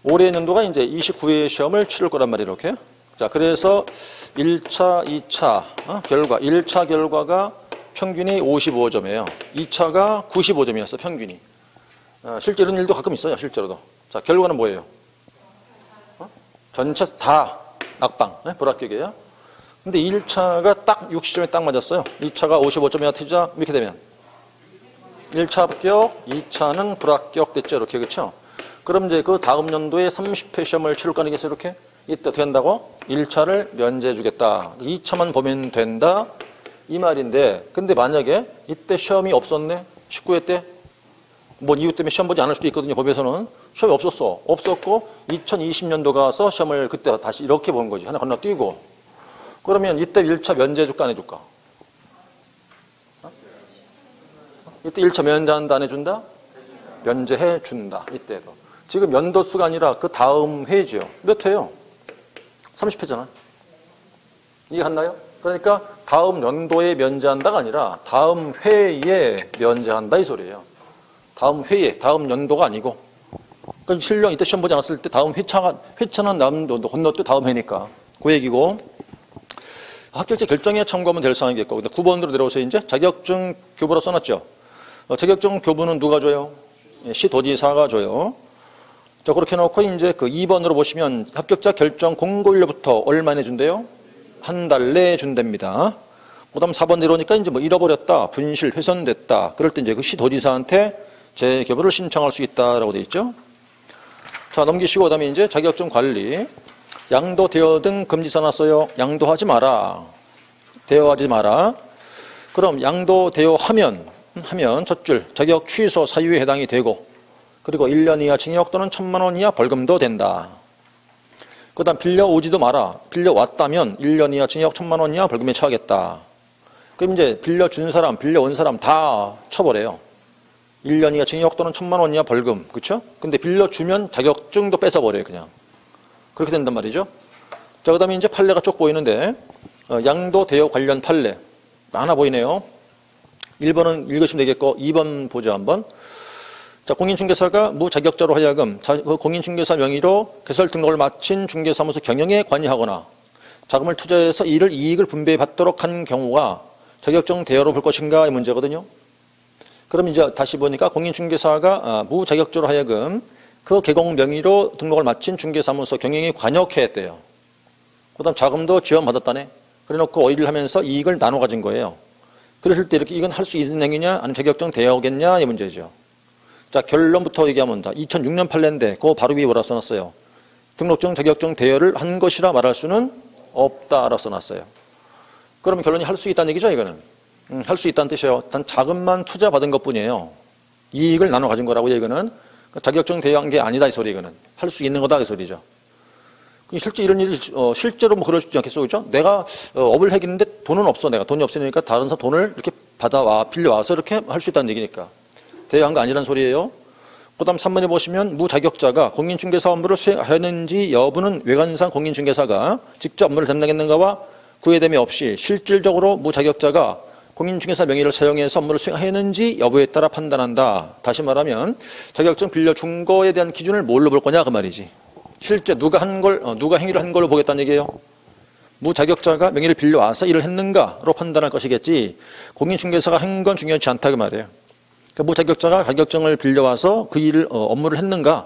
올해 연도가 이제 29회 시험을 치를 거란 말이에요. 이렇게. 자, 그래서 1차, 2차 결과 1차 결과가 평균이 55점이에요. 2차가 95점이었어 평균이. 실제 이런 일도 가끔 있어요. 실제로도. 자, 결과는 뭐예요? 전체 다 낙방, 불합격이에요. 근데 1차가 딱 60점에 딱 맞았어요. 2차가 55점이나 트자 이렇게 되면 1차 합격, 2차는 불합격 됐죠. 이렇게 그렇죠? 그럼 이제 그 다음 연도에 30회 시험을 치를 거 아니겠어요? 이렇게? 이때 어떻게 한다고? 1차를 면제해 주겠다. 2차만 보면 된다. 이 말인데 근데 만약에 이때 시험이 없었네? 19회 때? 뭐 이유 때문에 시험 보지 않을 수도 있거든요. 법에서는. 시험이 없었고 2020년도 가서 시험을 그때 다시 이렇게 보는 거지. 하나 건너뛰고. 그러면 이때 1차 면제해 줄까 안 해줄까? 이때 1차 면제한다 안 해준다? 면제해 준다. 이때도. 지금 연도수가 아니라 그 다음 회죠. 몇 회요? 30회잖아. 이해 갔나요? 그러니까 다음 연도에 면제한다가 아니라 다음 회에 면제한다 이 소리예요. 다음 회에, 다음 연도가 아니고. 그러니까 실령 이때 시험 보지 않았을 때 다음 회차는 건너뛰고 다음 회니까. 그 얘기고. 합격자 결정에 참고하면 될 사항이겠고. 근데 9번으로 내려오세요. 이제 자격증 교부로 써놨죠. 자격증 교부는 누가 줘요? 시도지사가 줘요. 자, 그렇게 해놓고 이제 그 2번으로 보시면 합격자 결정 공고일로부터 얼마 내준대요? 한 달 내에 준답니다. 그 다음 4번 내려오니까 이제 뭐 잃어버렸다, 분실, 훼손됐다. 그럴 때 이제 그 시도지사한테 재교부를 신청할 수 있다라고 되어 있죠. 자, 넘기시고 그 다음에 이제 자격증 관리. 양도, 대여 등 금지 써놨어요. 양도하지 마라. 대여하지 마라. 그럼 양도, 대여하면 첫 줄 자격 취소 사유에 해당이 되고 그리고 1년 이하 징역 또는 1,000만 원 이하 벌금도 된다. 그 다음 빌려오지도 마라. 빌려왔다면 1년 이하 징역 1,000만 원 이하 벌금에 처하겠다. 그럼 이제 빌려준 사람, 빌려온 사람 다 처벌해요. 1년 이하 징역 또는 1,000만 원 이하 벌금. 그렇죠? 근데 빌려주면 자격증도 뺏어버려요. 그냥. 그렇게 된단 말이죠. 자, 그 다음에 이제 판례가 쭉 보이는데 양도 대여 관련 판례 많아 보이네요. 1번은 읽으시면 되겠고 2번 보죠 한번. 자, 공인중개사가 무자격자로 하여금 공인중개사 명의로 개설 등록을 마친 중개사무소 경영에 관여하거나 자금을 투자해서 이를 이익을 분배받도록 한 경우가 자격증 대여로 볼 것인가 이 문제거든요. 그럼 이제 다시 보니까 공인중개사가 무자격자로 하여금 그 개공 명의로 등록을 마친 중개사무소 경영에 관여했대요. 그 다음 자금도 지원받았다네. 그래 놓고 일을 하면서 이익을 나눠 가진 거예요. 그랬을 때 이렇게 이건 할 수 있는 행위냐 아니면 자격증 대여겠냐 이 문제죠. 자, 결론부터 얘기하면 2006년 판례인데 그 바로 위에 뭐라 써놨어요? 등록증 자격증 대여를 한 것이라 말할 수는 없다라고 써놨어요. 그러면 결론이 할 수 있다는 얘기죠 이거는. 할 수 있다는 뜻이에요. 단 자금만 투자받은 것뿐이에요. 이익을 나눠 가진 거라고요 이거는. 자격증 대여한 게 아니다 이 소리 이거는. 할 수 있는 거다 이 소리죠. 실제 이런 일이 실제로 뭐 그럴 수 있지 않겠어 그죠? 내가 업을 해기는데 돈은 없어. 내가 돈이 없으니까 다른 사람 돈을 이렇게 빌려와서 이렇게 할 수 있다는 얘기니까. 대여한 거 아니라는 소리예요. 그 다음 3번에 보시면 무자격자가 공인중개사 업무를 수행하였는지 여부는 외관상 공인중개사가 직접 업무를 담당했는가와 구애됨이 없이 실질적으로 무자격자가 공인중개사 명의를 사용해서 업무를 수행하였는지 여부에 따라 판단한다. 다시 말하면 자격증 빌려준 거에 대한 기준을 뭘로 볼 거냐 그 말이지. 실제 누가 행위를 한 걸로 보겠다는 얘기예요. 무자격자가 명의를 빌려와서 일을 했는가로 판단할 것이겠지 공인중개사가 한 건 중요하지 않다 그 말이에요. 그러니까 무자격자가 자격증을 빌려와서 그 일을 업무를 했는가로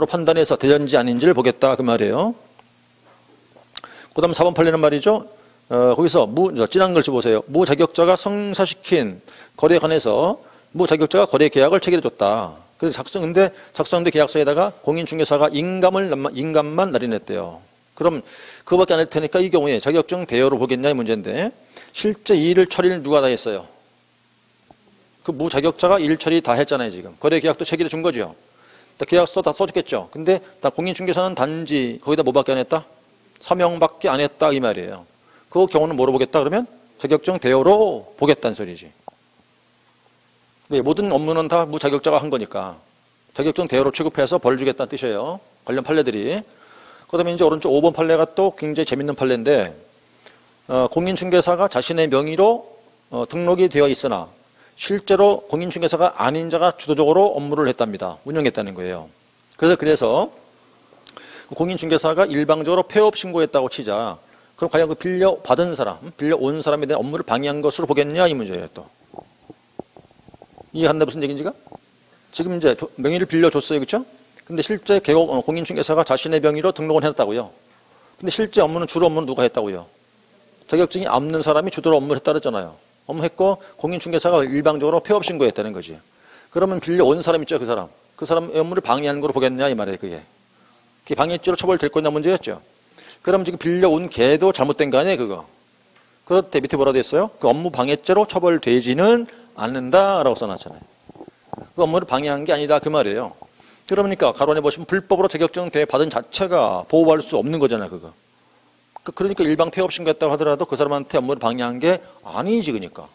판단해서 되는지 아닌지를 보겠다 그 말이에요. 그 다음 4번 판례는 말이죠. 거기서 진한 글씨 보세요. 무자격자가 성사시킨 거래에 관해서 무자격자가 거래 계약을 체결해줬다. 그래서 작성된 계약서에다가 공인중개사가 인감만 날인했대요. 그럼 그거밖에 안 할 테니까 이 경우에 자격증 대여로 보겠냐 이 문제인데, 실제 이 일을 처리를 누가 다 했어요? 그 무자격자가 일 처리 다 했잖아요. 지금 거래계약도 체결해 준 거죠. 계약서 다 써줬겠죠. 근데 다 공인중개사는 단지 거기다 뭐밖에 안 했다? 서명밖에 안 했다 이 말이에요. 그 경우는 뭐로 보겠다 그러면? 자격증 대여로 보겠다는 소리지. 네, 모든 업무는 다 무자격자가 한 거니까 자격증 대여로 취급해서 벌 주겠다는 뜻이에요. 관련 판례들이. 그 다음에 이제 오른쪽 5번 판례가 또 굉장히 재밌는 판례인데, 공인중개사가 자신의 명의로 등록이 되어 있으나 실제로 공인중개사가 아닌 자가 주도적으로 업무를 했답니다. 운영했다는 거예요. 그래서 공인중개사가 일방적으로 폐업 신고했다고 치자. 그럼 과연 그 빌려받은 사람, 빌려온 사람에 대한 업무를 방해한 것으로 보겠냐 이 문제예요. 또 이해한다 무슨 얘기인지가? 지금 이제 명의를 빌려줬어요. 그렇죠? 근데 실제 공인중개사가 자신의 명의로 등록을 해놨다고요. 근데 실제 업무는 주로 업무는 누가 했다고요? 자격증이 없는 사람이 주도로 업무를 했다 그랬잖아요. 업무했고 공인중개사가 일방적으로 폐업 신고했다는 거지. 그러면 빌려온 사람 있죠. 그 사람 업무를 방해하는 거로 보겠냐 이 말이에요. 그게 방해죄로 처벌될 거냐 문제였죠. 그럼 지금 빌려온 걔도 잘못된 거 아니에요. 그거. 그렇대 밑에 뭐라고 됐어요? 그 업무 방해죄로 처벌되지는 않는다라고 써놨잖아요. 그 업무를 방해한 게 아니다 그 말이에요. 그러니까 가론에 보시면 불법으로 자격증 대받은 자체가 보호할 수 없는 거잖아요. 그거. 그러니까 일방 폐업 신고했다고 하더라도 그 사람한테 업무를 방해한 게 아니지. 그러니까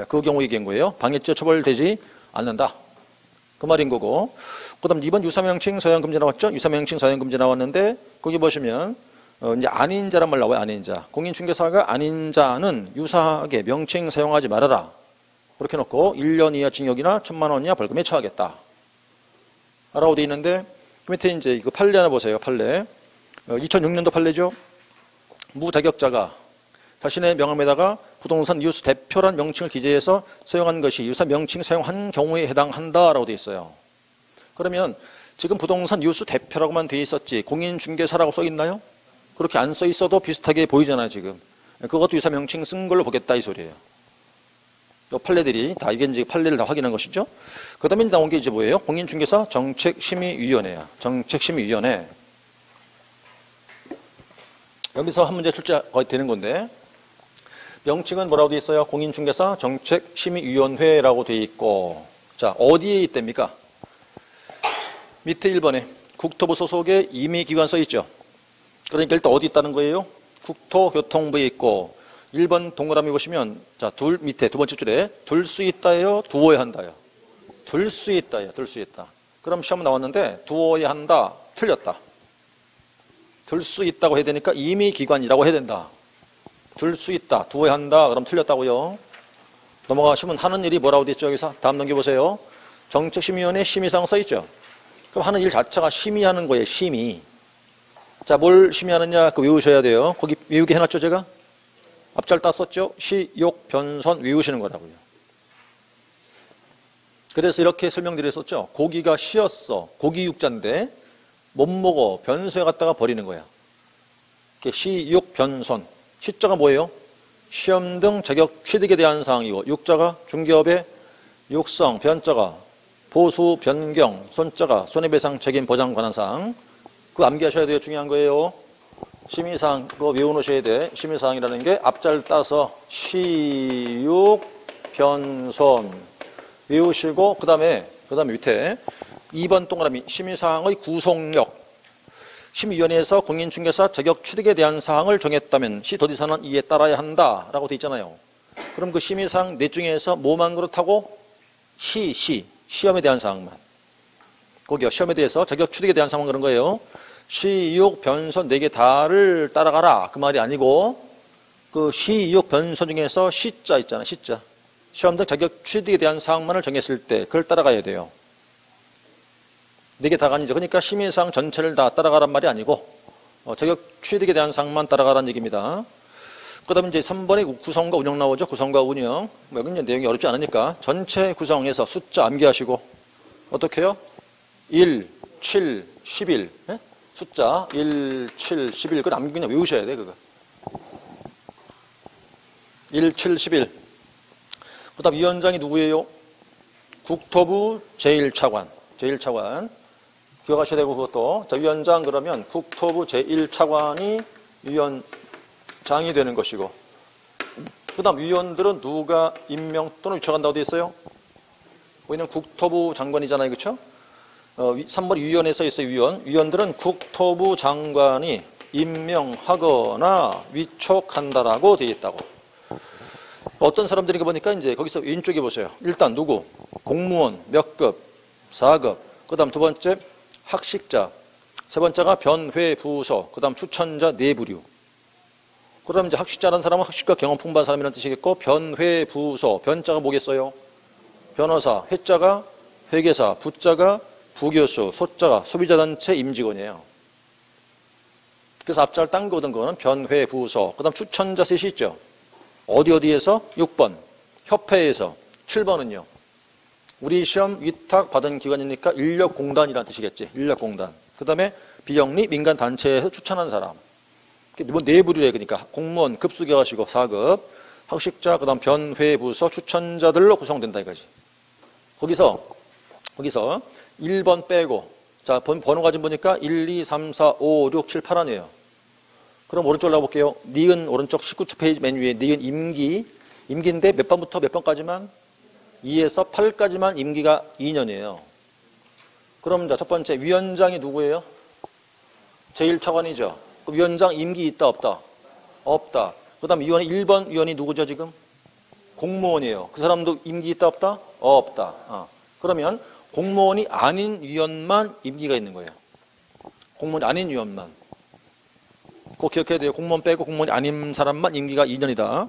그 경우 얘기한 거예요. 방해죄 처벌되지 않는다 그 말인 거고. 그 다음 2번 유사명칭 서양금지 나왔죠. 유사명칭 서양금지 나왔는데 거기 보시면 이제 아닌 자란 말 나와요. 아닌 자. 공인중개사가 아닌 자는 유사하게 명칭 사용하지 말아라. 그렇게 놓고 1년 이하 징역이나 1,000만 원 이하 벌금에 처하겠다 라고 돼 있는데, 그 밑에 이제 이거 판례 하나 보세요. 판례. 2006년도 판례죠. 무자격자가 자신의 명함에다가 부동산 유수 대표란 명칭을 기재해서 사용한 것이 유사 명칭 사용한 경우에 해당한다라고 돼 있어요. 그러면 지금 부동산 유수 대표라고만 돼 있었지 공인중개사라고 써 있나요? 그렇게 안 써 있어도 비슷하게 보이잖아요. 지금 그것도 유사 명칭 쓴 걸로 보겠다 이 소리예요. 이 판례들이 다 이게 이제 판례를 다 확인한 것이죠. 그 다음에 나온 게 이제 뭐예요? 공인중개사 정책심의위원회야. 정책심의위원회. 여기서 한 문제 출제가 되는 건데, 명칭은 뭐라고 되어 있어요? 공인중개사 정책심의위원회라고 되어 있고, 자 어디에 있답니까? 밑에 1번에 국토부 소속의 임의기관 써 있죠. 그러니까 일단 어디 있다는 거예요? 국토교통부에 있고, 1번 동그라미 보시면 자 밑에 두 번째 줄에 둘 수 있다예요? 두어야 한다요? 둘 수 있다예요. 둘 수 있다. 그럼 시험 나왔는데 두어야 한다. 틀렸다. 둘 수 있다고 해야 되니까 임의기관이라고 해야 된다. 둘 수 있다. 두어야 한다. 그럼 틀렸다고요. 넘어가시면 하는 일이 뭐라고 되어 있죠? 여기서 다음 넘겨보세요. 정책심의위원회 심의사항 써 있죠. 그럼 하는 일 자체가 심의하는 거예요. 심의. 자, 뭘 심의하느냐 그 외우셔야 돼요. 거기 외우게 해놨죠 제가? 앞잘 땄었죠? 시, 욕, 변선 외우시는 거라고요. 그래서 이렇게 설명드렸었죠. 고기가 시였어. 고기 육자인데 못 먹어. 변소에 갖다가 버리는 거야. 시, 욕, 변선. 시자가 뭐예요? 시험 등 자격 취득에 대한 사항이고, 육자가 중개업의 육성, 변자가 보수, 변경, 손자가 손해배상 책임 보장 관한 사항. 그거 암기하셔야 돼요. 중요한 거예요. 심의사항 그거 외워놓으셔야 돼. 심의사항이라는 게 앞잘 따서 시, 육, 변선 외우시고, 그 다음에 밑에 2번 동그라미 심의사항의 구속력. 심의위원회에서 공인중개사 자격 취득에 대한 사항을 정했다면 시도지사는 이에 따라야 한다라고 돼 있잖아요. 그럼 그 심의사항 넷 중에서 뭐만 그렇다고? 시험에 대한 사항만. 거기요. 시험에 대해서 자격 취득에 대한 사항은 그런 거예요. 시, 육, 변선 4개 다를 따라가라 그 말이 아니고, 그 시, 육, 변선 중에서 시자 있잖아. 시자. 시험 등 자격 취득에 대한 사항만을 정했을 때 그걸 따라가야 돼요. 4개 다가 아니죠. 그러니까 심의사항 전체를 다 따라가란 말이 아니고 자격 취득에 대한 사항만 따라가라는 얘기입니다. 그 다음에 이제 3번에 구성과 운영 나오죠. 구성과 운영. 여기 이제 내용이 어렵지 않으니까 전체 구성에서 숫자 암기하시고, 어떻게 해요? 1, 7, 11. 네? 숫자 1, 7, 11. 그걸 암기 그냥 외우셔야 돼. 그거. 1, 7, 11. 그 다음 위원장이 누구예요? 국토부 제1차관. 제1차관. 기억하셔야 되고 그것도. 자, 위원장 그러면 국토부 제1차관이 위원장이 되는 것이고 그 다음 위원들은 누가 임명 또는 위촉한다고 되어 있어요? 우리는 국토부 장관이잖아요. 그렇죠? 3번 위원에 써 있어요. 위원들은 국토부 장관이 임명하거나 위촉한다라고 되어 있다고. 어떤 사람들인가 보니까 이제 거기서 왼쪽에 보세요. 일단 누구? 공무원 몇 급? 4급. 그 다음 두 번째 학식자. 세 번째가 변회부서. 그 다음 추천자 내부류. 그 다음 이제 학식자라는 사람은 학식과 경험 풍부한 사람이라는 뜻이겠고 변회부서. 변자가 뭐겠어요? 변호사. 회자가 회계사. 부자가 부교수. 소자가 소비자단체 임직원이에요. 그래서 앞자를 딴 거든 거는 변회부서. 그 다음 추천자 셋이 있죠. 어디에서? 6번. 협회에서. 7번은요. 우리 시험 위탁 받은 기관이니까 인력공단이라는 뜻이겠지. 인력공단. 그 다음에 비영리 민간단체에서 추천한 사람. 뭐 내부류에 그러니까 공무원 급수기하시고 4급. 학식자, 그 다음 변회부서 추천자들로 구성된다 이거지. 거기서 1번 빼고 자 번호가 지금 보니까 1, 2, 3, 4, 5, 6, 7, 8 아니에요. 그럼 오른쪽으로 가볼게요. 니은 오른쪽 19초 페이지 맨 위에 니은 임기인데 몇 번부터 몇 번까지만? 2에서 8까지만 임기가 2년이에요. 그럼 자 첫 번째 위원장이 누구예요? 제1차관이죠. 그럼 위원장 임기 있다 없다? 없다. 그 다음 위원회 1번 위원이 누구죠 지금? 공무원이에요. 그 사람도 임기 있다 없다? 없다. 그러면 공무원이 아닌 위원만 임기가 있는 거예요. 공무원이 아닌 위원만. 꼭 기억해야 돼요. 공무원 빼고 공무원이 아닌 사람만 임기가 2년이다.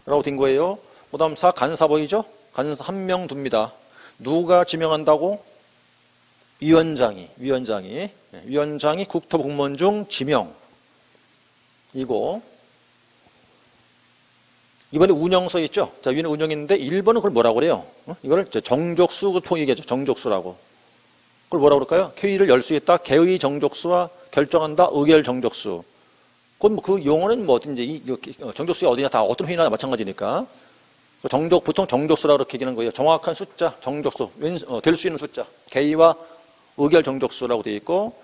라고 된 거예요. 그 다음 4 간사 보이죠? 간사 한 명 둡니다. 누가 지명한다고? 위원장이 국토부 공무원 중 지명이고 이번에 운영서 있죠? 자, 위는 운영인데 1번은 그걸 뭐라고 그래요? 이거를 정족수 통이겠죠. 정족수라고. 그걸 뭐라고 그럴까요? 회의를 열 수 있다. 개의 정족수와 결정한다. 의결 정족수. 그건 그 용어는 뭐 어딘지 정족수가 어디냐 다 어떤 회의나 마찬가지니까. 보통 정족수라고 그렇게 얘기하는 거예요. 정확한 숫자, 정족수. 될 수 있는 숫자. 개의와 의결 정족수라고 되어 있고.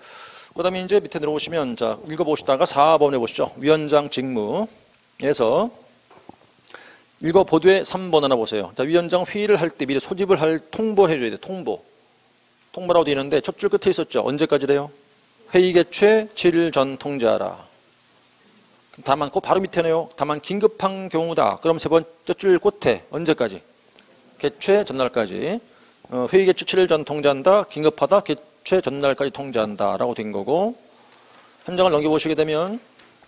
그 다음에 이제 밑에 내려오시면 자, 읽어보시다가 4번에 보시죠. 위원장 직무에서 읽어보되 3번 하나 보세요. 자, 위원장 회의를 할 때 미리 소집을 할 통보를 해줘야 돼요. 통보라고 되어 있는데 첫 줄 끝에 있었죠. 언제까지래요? 회의 개최 7일 전 통지하라. 다만 그 바로 밑에네요. 다만 긴급한 경우다. 그럼 세 번째 줄 끝에 언제까지? 개최 전날까지. 회의 개최 7일 전 통지한다. 긴급하다. 개최 전날까지 통지한다. 라고 된 거고 한 장을 넘겨보시게 되면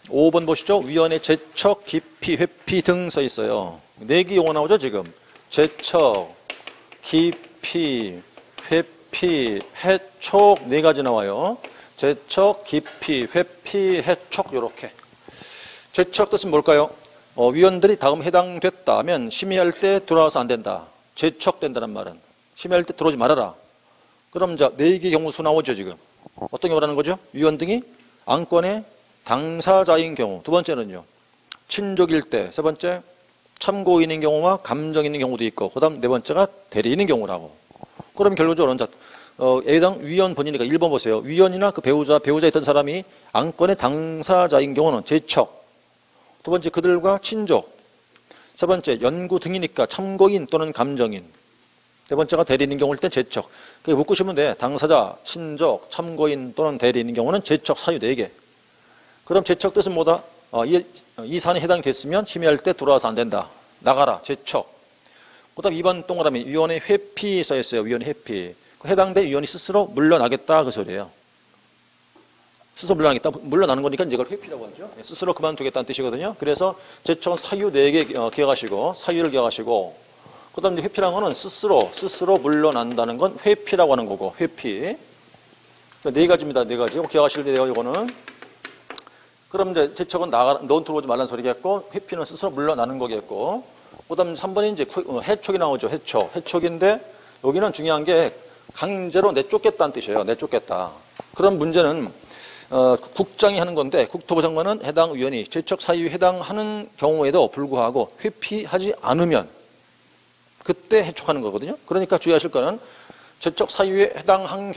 5번 보시죠. 위원회 제척, 기피, 회피 등 써 있어요. 4개 용어 나오죠 지금. 제척, 기피, 회피, 해촉 4가지 나와요. 제척, 기피, 회피, 해촉 요렇게. 제척 뜻은 뭘까요? 위원들이 다음 해당됐다면 심의할 때 들어와서 안 된다. 제척된다는 말은 심의할 때 들어오지 말아라. 그럼 자 4개 경우수 나오죠 지금. 어떤 경우라는 거죠? 위원 등이 안건에 당사자인 경우. 두 번째는요. 친족일 때. 세 번째 참고인인 경우와 감정 있는 경우도 있고 그 다음 네 번째가 대리인인 경우라고. 그럼 결론적으로는 해당 위원 본인이니까 1번 보세요. 위원이나 그 배우자 있던 사람이 안건의 당사자인 경우는 제척. 두 번째 그들과 친족. 세 번째 연구 등이니까 참고인 또는 감정인. 네 번째가 대리인인 경우일 때 제척. 그게 묶으시면 돼. 당사자, 친족, 참고인 또는 대리인인 경우는 제척 사유 4개. 그럼 제척 뜻은 뭐다? 이 사안에 해당이 됐으면 심의할 때 들어와서 안 된다. 나가라. 제척. 그 다음 2번 동그라미 위원회 회피 써 있어요. 위원회 회피. 해당된 위원이 스스로 물러나겠다 그 소리예요. 스스로 물러나겠다. 물러나는 거니까 이제 그걸 회피라고 하죠. 스스로 그만두겠다는 뜻이거든요. 그래서 제척은 사유 4개 기억하시고 사유를 기억하시고 그 다음 이제 회피라는 거는 스스로 물러난다는 건 회피라고 하는 거고 회피. 4가지입니다. 4가지. 이거 기억하실 때요. 이거는. 그럼 이제 제척은 넌 들어오지 말라는 소리겠고 회피는 스스로 물러나는 거겠고 그 다음 3번이 이제 해촉이 나오죠. 해촉인데 여기는 중요한 게 강제로 내쫓겠다는 뜻이에요. 내쫓겠다. 그런 문제는 국장이 하는 건데 국토부 장관은 해당 위원이 제척 사유에 해당하는 경우에도 불구하고 회피하지 않으면 그때 해촉하는 거거든요. 그러니까 주의하실 거는 제적 사유에 해당한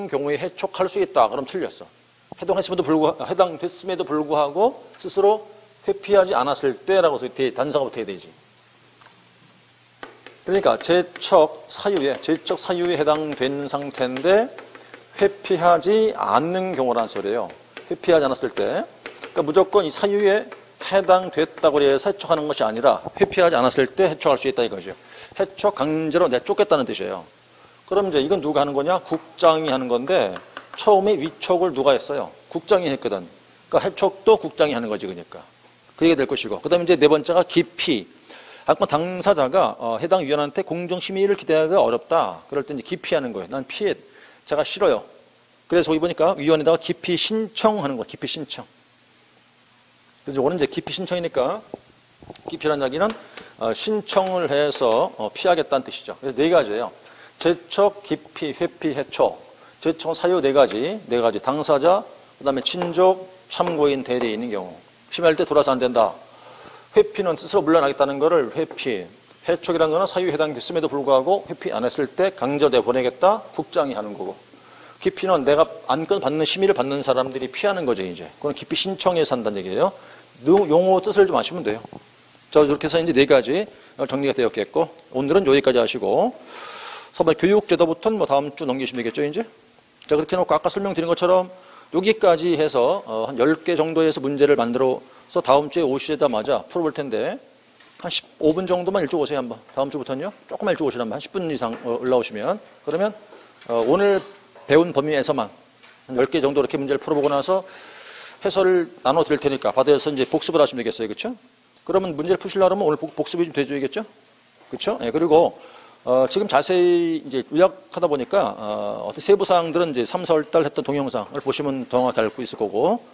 경우에 해촉할 수 있다. 그럼 틀렸어. 해당됐음에도 불구하고 스스로 회피하지 않았을 때라고 해서 단서가 붙어야 되지. 그러니까 제적 사유에 해당된 상태인데 회피하지 않는 경우라는 소리예요. 회피하지 않았을 때. 그러니까 무조건 이 사유에 해당됐다고 해서 해촉하는 것이 아니라 회피하지 않았을 때 해촉할 수 있다 이거죠. 해촉 강제로 내쫓겠다는 뜻이에요. 그럼 이제 이건 누가 하는 거냐? 국장이 하는 건데 처음에 위촉을 누가 했어요? 국장이 했거든. 그러니까 해촉도 국장이 하는 거지, 그러니까. 그게 될 것이고. 그 다음에 이제 네 번째가 기피. 아까 당사자가 해당 위원한테 공정심의를 기대하기가 어렵다. 그럴 때 이제 기피하는 거예요. 난 피해, 제가 싫어요. 그래서 여기 보니까 위원에다가 기피 신청하는 거예요. 기피 신청. 그래서 이거는 이제 기피 신청이니까 기피라는 이야기는 신청을 해서 피하겠다는 뜻이죠. 그래서 네 가지예요. 제척, 기피, 회피, 해촉. 제청 사유 네 가지. 당사자, 그 다음에 친족, 참고인, 대리인인 경우. 심할 때 돌아서 안 된다. 회피는 스스로 물러나겠다는 거를 회피. 해촉이라는 거는 사유에 해당됐음에도 불구하고 회피 안 했을 때 강제로 내보내겠다. 국장이 하는 거고. 기피는 내가 안건 받는 심의를 받는 사람들이 피하는 거죠, 이제. 그건 기피 신청해서 한다는 얘기예요. 용어 뜻을 좀 아시면 돼요. 자, 이렇게 해서 이제 네 가지 정리가 되었겠고, 오늘은 여기까지 하시고, 3번 교육제도부터는 뭐 다음 주 넘기시면 되겠죠, 이제? 자, 그렇게 해놓고 아까 설명드린 것처럼 여기까지 해서 한 10개 정도에서 문제를 만들어서 다음 주에 오시자마자 풀어볼 텐데, 한 15분 정도만 일찍 오세요, 한번. 다음 주부터는요. 조금만 일찍 오시라면 한 10분 이상 올라오시면. 그러면 오늘 배운 범위에서만 한 10개 정도 이렇게 문제를 풀어보고 나서 해설을 나눠 드릴 테니까 받아서 이제 복습을 하시면 되겠어요. 그렇죠? 그러면 문제를 푸시려면 오늘 복습이 좀 돼줘야겠죠? 그렇죠? 예, 그리고 지금 자세히 이제 요약하다 보니까 어떤 세부 사항들은 이제 3, 4월 했던 동영상을 보시면 더 정확히 알 수 있을 거고.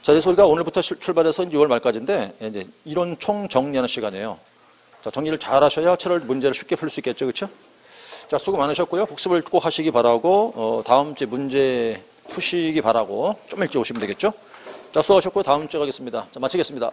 자, 그래서 우리가 오늘부터 출발해서 6월 말까지인데 이제 이론 총 정리하는 시간이에요. 자, 정리를 잘 하셔야 7월 문제를 쉽게 풀 수 있겠죠. 그렇죠? 자, 수고 많으셨고요. 복습을 꼭 하시기 바라고, 다음 주에 문제 푸시기 바라고, 좀 일찍 오시면 되겠죠? 자, 수고하셨고, 다음 주에 가겠습니다. 자, 마치겠습니다.